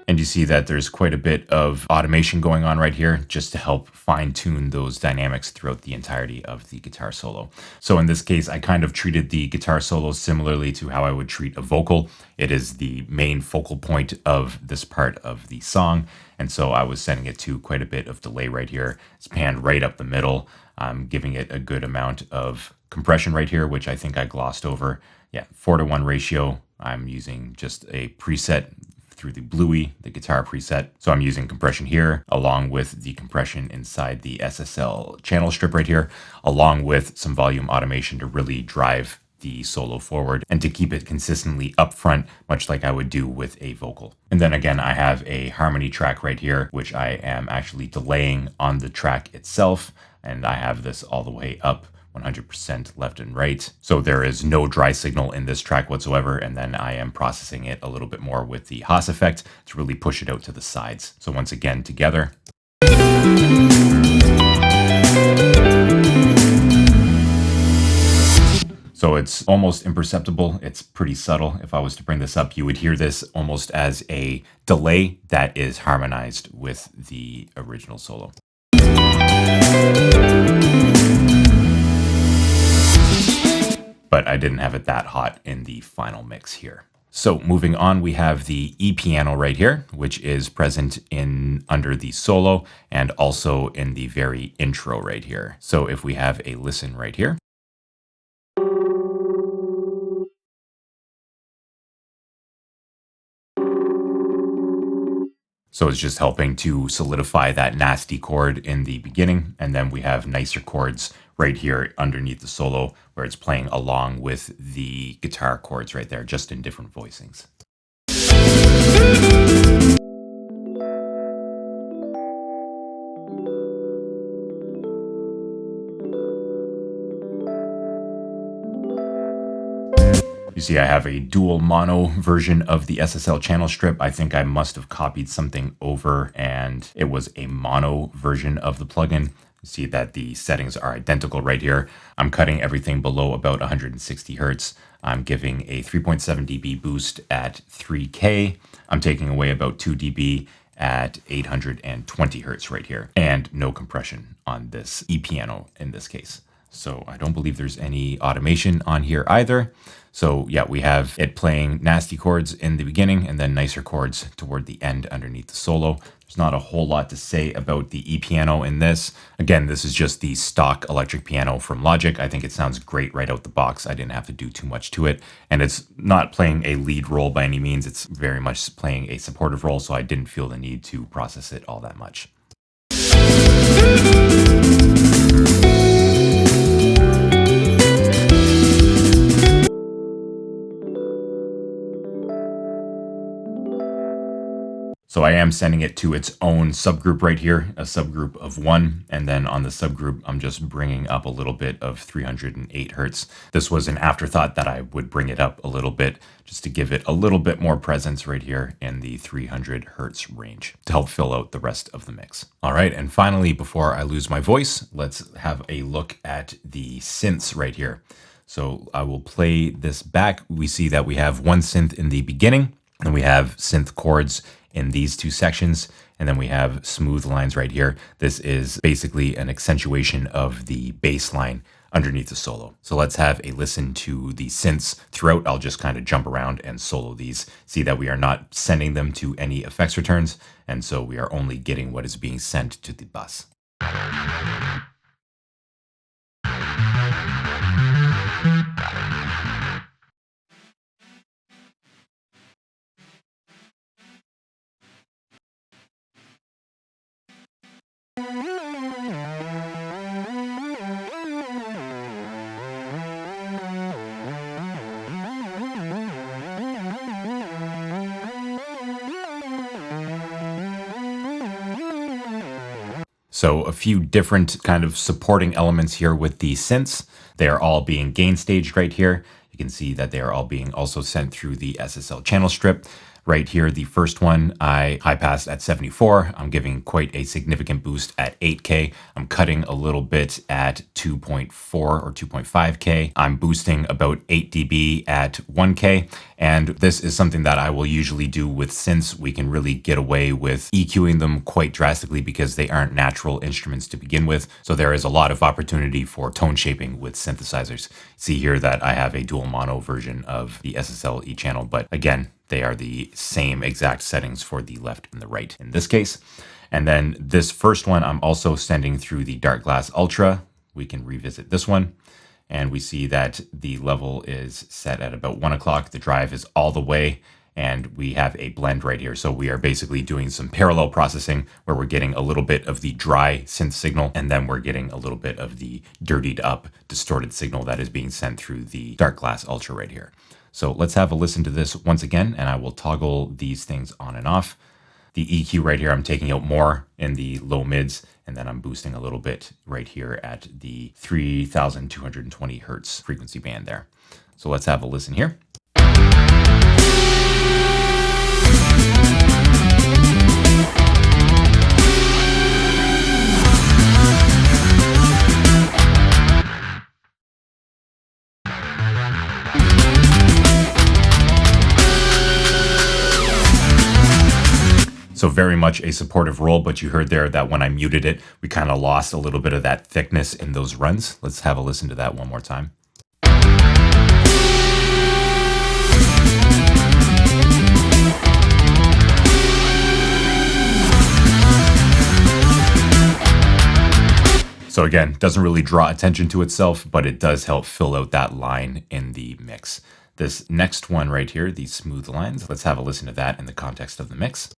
And you see that there's quite a bit of automation going on right here just to help fine tune those dynamics throughout the entirety of the guitar solo. So in this case, I kind of treated the guitar solo similarly to how I would treat a vocal. It is the main focal point of this part of the song. And so I was sending it to quite a bit of delay right here. It's panned right up the middle. I'm giving it a good amount of compression right here, which I think I glossed over. Yeah, 4:1 ratio. I'm using just a preset through the Bluey, the guitar preset. So I'm using compression here, along with the compression inside the SSL channel strip right here, along with some volume automation to really drive the solo forward and to keep it consistently up front, much like I would do with a vocal. And then again, I have a harmony track right here, which I am actually delaying on the track itself. And I have this all the way up 100% left and right. So there is no dry signal in this track whatsoever. And then I am processing it a little bit more with the Haas effect to really push it out to the sides. So once again, together. So it's almost imperceptible. It's pretty subtle. If I was to bring this up, you would hear this almost as a delay that is harmonized with the original solo. But I didn't have it that hot in the final mix here. So moving on, we have the E piano right here, which is present in under the solo and also in the very intro right here. So if we have a listen right here. So it's just helping to solidify that nasty chord in the beginning. And then we have nicer chords right here underneath the solo where it's playing along with the guitar chords right there, just in different voicings. You see I have a dual mono version of the SSL channel strip. I think I must have copied something over and it was a mono version of the plugin. You see that the settings are identical right here. I'm cutting everything below about 160 hertz. I'm giving a 3.7 dB boost at 3K. I'm taking away about 2 dB at 820 hertz right here, and no compression on this E piano in this case. So I don't believe there's any automation on here either. So yeah, we have it playing nasty chords in the beginning and then nicer chords toward the end underneath the solo. There's not a whole lot to say about the E-piano in this. Again, this is just the stock electric piano from Logic. I think it sounds great right out the box. I didn't have to do too much to it. And it's not playing a lead role by any means. It's very much playing a supportive role, so I didn't feel the need to process it all that much. So I am sending it to its own subgroup right here, a subgroup of 1. And then on the subgroup, I'm just bringing up a little bit of 308 hertz. This was an afterthought that I would bring it up a little bit just to give it a little bit more presence right here in the 300 hertz range to help fill out the rest of the mix. All right, and finally, before I lose my voice, let's have a look at the synths right here. So I will play this back. We see that we have one synth in the beginning, and we have synth chords in these two sections, and then we have smooth lines right here. This is basically an accentuation of the bass line underneath the solo. So let's have a listen to the synths throughout. I'll just kind of jump around and solo these. See that we are not sending them to any effects returns, and so we are only getting what is being sent to the bus. So a few different kind of supporting elements here with the synths. They are all being gain staged right here. You can see that they are all being also sent through the SSL channel strip. Right here, the first one, I high passed at 74. I'm giving quite a significant boost at 8K. I'm cutting a little bit at 2.4 or 2.5K. I'm boosting about 8 dB at 1K. And this is something that I will usually do with synths. We can really get away with EQing them quite drastically because they aren't natural instruments to begin with. So there is a lot of opportunity for tone shaping with synthesizers. See here that I have a dual mono version of the SSL E channel, but again, they are the same exact settings for the left and the right in this case. And then this first one, I'm also sending through the Dark Glass Ultra. We can revisit this one. And we see that the level is set at about 1 o'clock. The drive is all the way, and we have a blend right here. So we are basically doing some parallel processing where we're getting a little bit of the dry synth signal, and then we're getting a little bit of the dirtied up, distorted signal that is being sent through the Dark Glass Ultra right here. So let's have a listen to this once again, and I will toggle these things on and off. The EQ right here, I'm taking out more in the low mids, and then I'm boosting a little bit right here at the 3220 hertz frequency band there. So let's have a listen here. So very much a supportive role, but you heard there that when I muted it, we kind of lost a little bit of that thickness in those runs. Let's have a listen to that one more time. So again, doesn't really draw attention to itself, but it does help fill out that line in the mix. This next one right here, these smooth lines, let's have a listen to that in the context of the mix.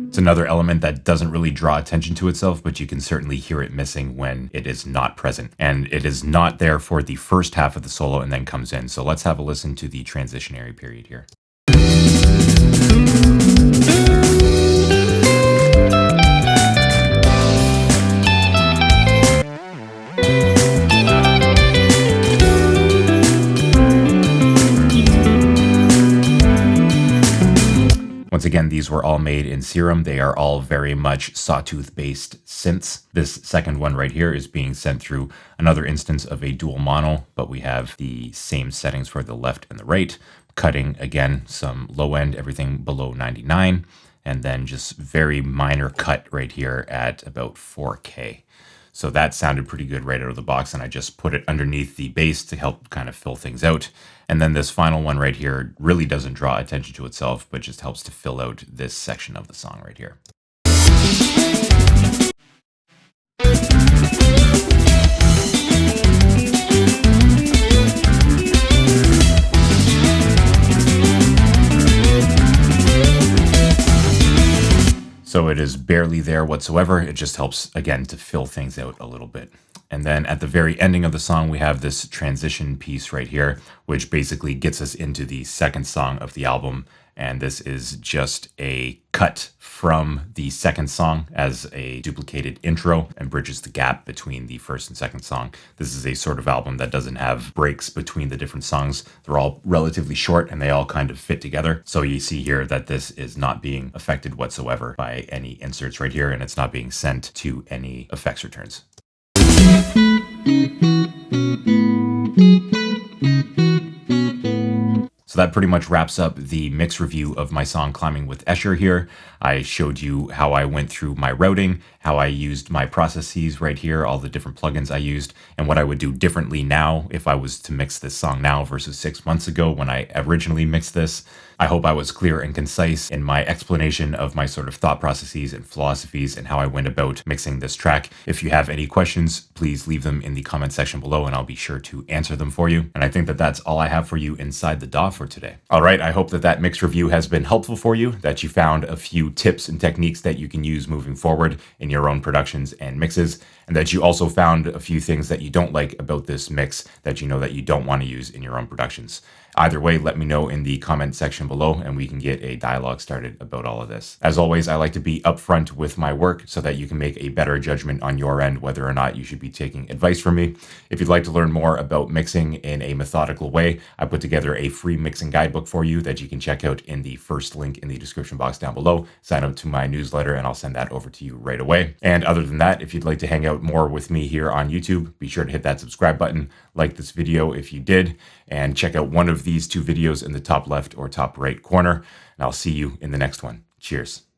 It's another element that doesn't really draw attention to itself, but you can certainly hear it missing when it is not present. And it is not there for the first half of the solo and then comes in. So let's have a listen to the transitionary period here. Once again, these were all made in Serum. They are all very much sawtooth-based synths. This second one right here is being sent through another instance of a dual mono, but we have the same settings for the left and the right. Cutting, again, some low end, everything below 99. and then just very minor cut right here at about 4K. So that sounded pretty good right out of the box, and I just put it underneath the bass to help kind of fill things out. And then this final one right here really doesn't draw attention to itself, but just helps to fill out this section of the song right here. So it is barely there whatsoever. It just helps, again, to fill things out a little bit. And then at the very ending of the song, we have this transition piece right here, which basically gets us into the second song of the album. And this is just a cut from the second song as a duplicated intro and bridges the gap between the first and second song. This is a sort of album that doesn't have breaks between the different songs. They're all relatively short and they all kind of fit together. So you see here that this is not being affected whatsoever by any inserts right here, and it's not being sent to any effects returns. So that pretty much wraps up the mix review of my song Climbing with Escher here. I showed you how I went through my routing, how I used my processes right here, all the different plugins I used, and what I would do differently now if I was to mix this song now versus 6 months ago when I originally mixed this. I hope I was clear and concise in my explanation of my sort of thought processes and philosophies and how I went about mixing this track. If you have any questions, please leave them in the comment section below and I'll be sure to answer them for you. And I think that that's all I have for you inside the DAW for today. All right, I hope that that mix review has been helpful for you, that you found a few tips and techniques that you can use moving forward in your own productions and mixes, and that you also found a few things that you don't like about this mix that you know that you don't want to use in your own productions. Either way, let me know in the comment section below and we can get a dialogue started about all of this. As always, I like to be upfront with my work so that you can make a better judgment on your end whether or not you should be taking advice from me. If you'd like to learn more about mixing in a methodical way, I put together a free mixing guidebook for you that you can check out in the first link in the description box down below. Sign up to my newsletter and I'll send that over to you right away. And other than that, if you'd like to hang out more with me here on YouTube, be sure to hit that subscribe button, like this video if you did, and check out one of these two videos in the top left or top right corner. And I'll see you in the next one. Cheers.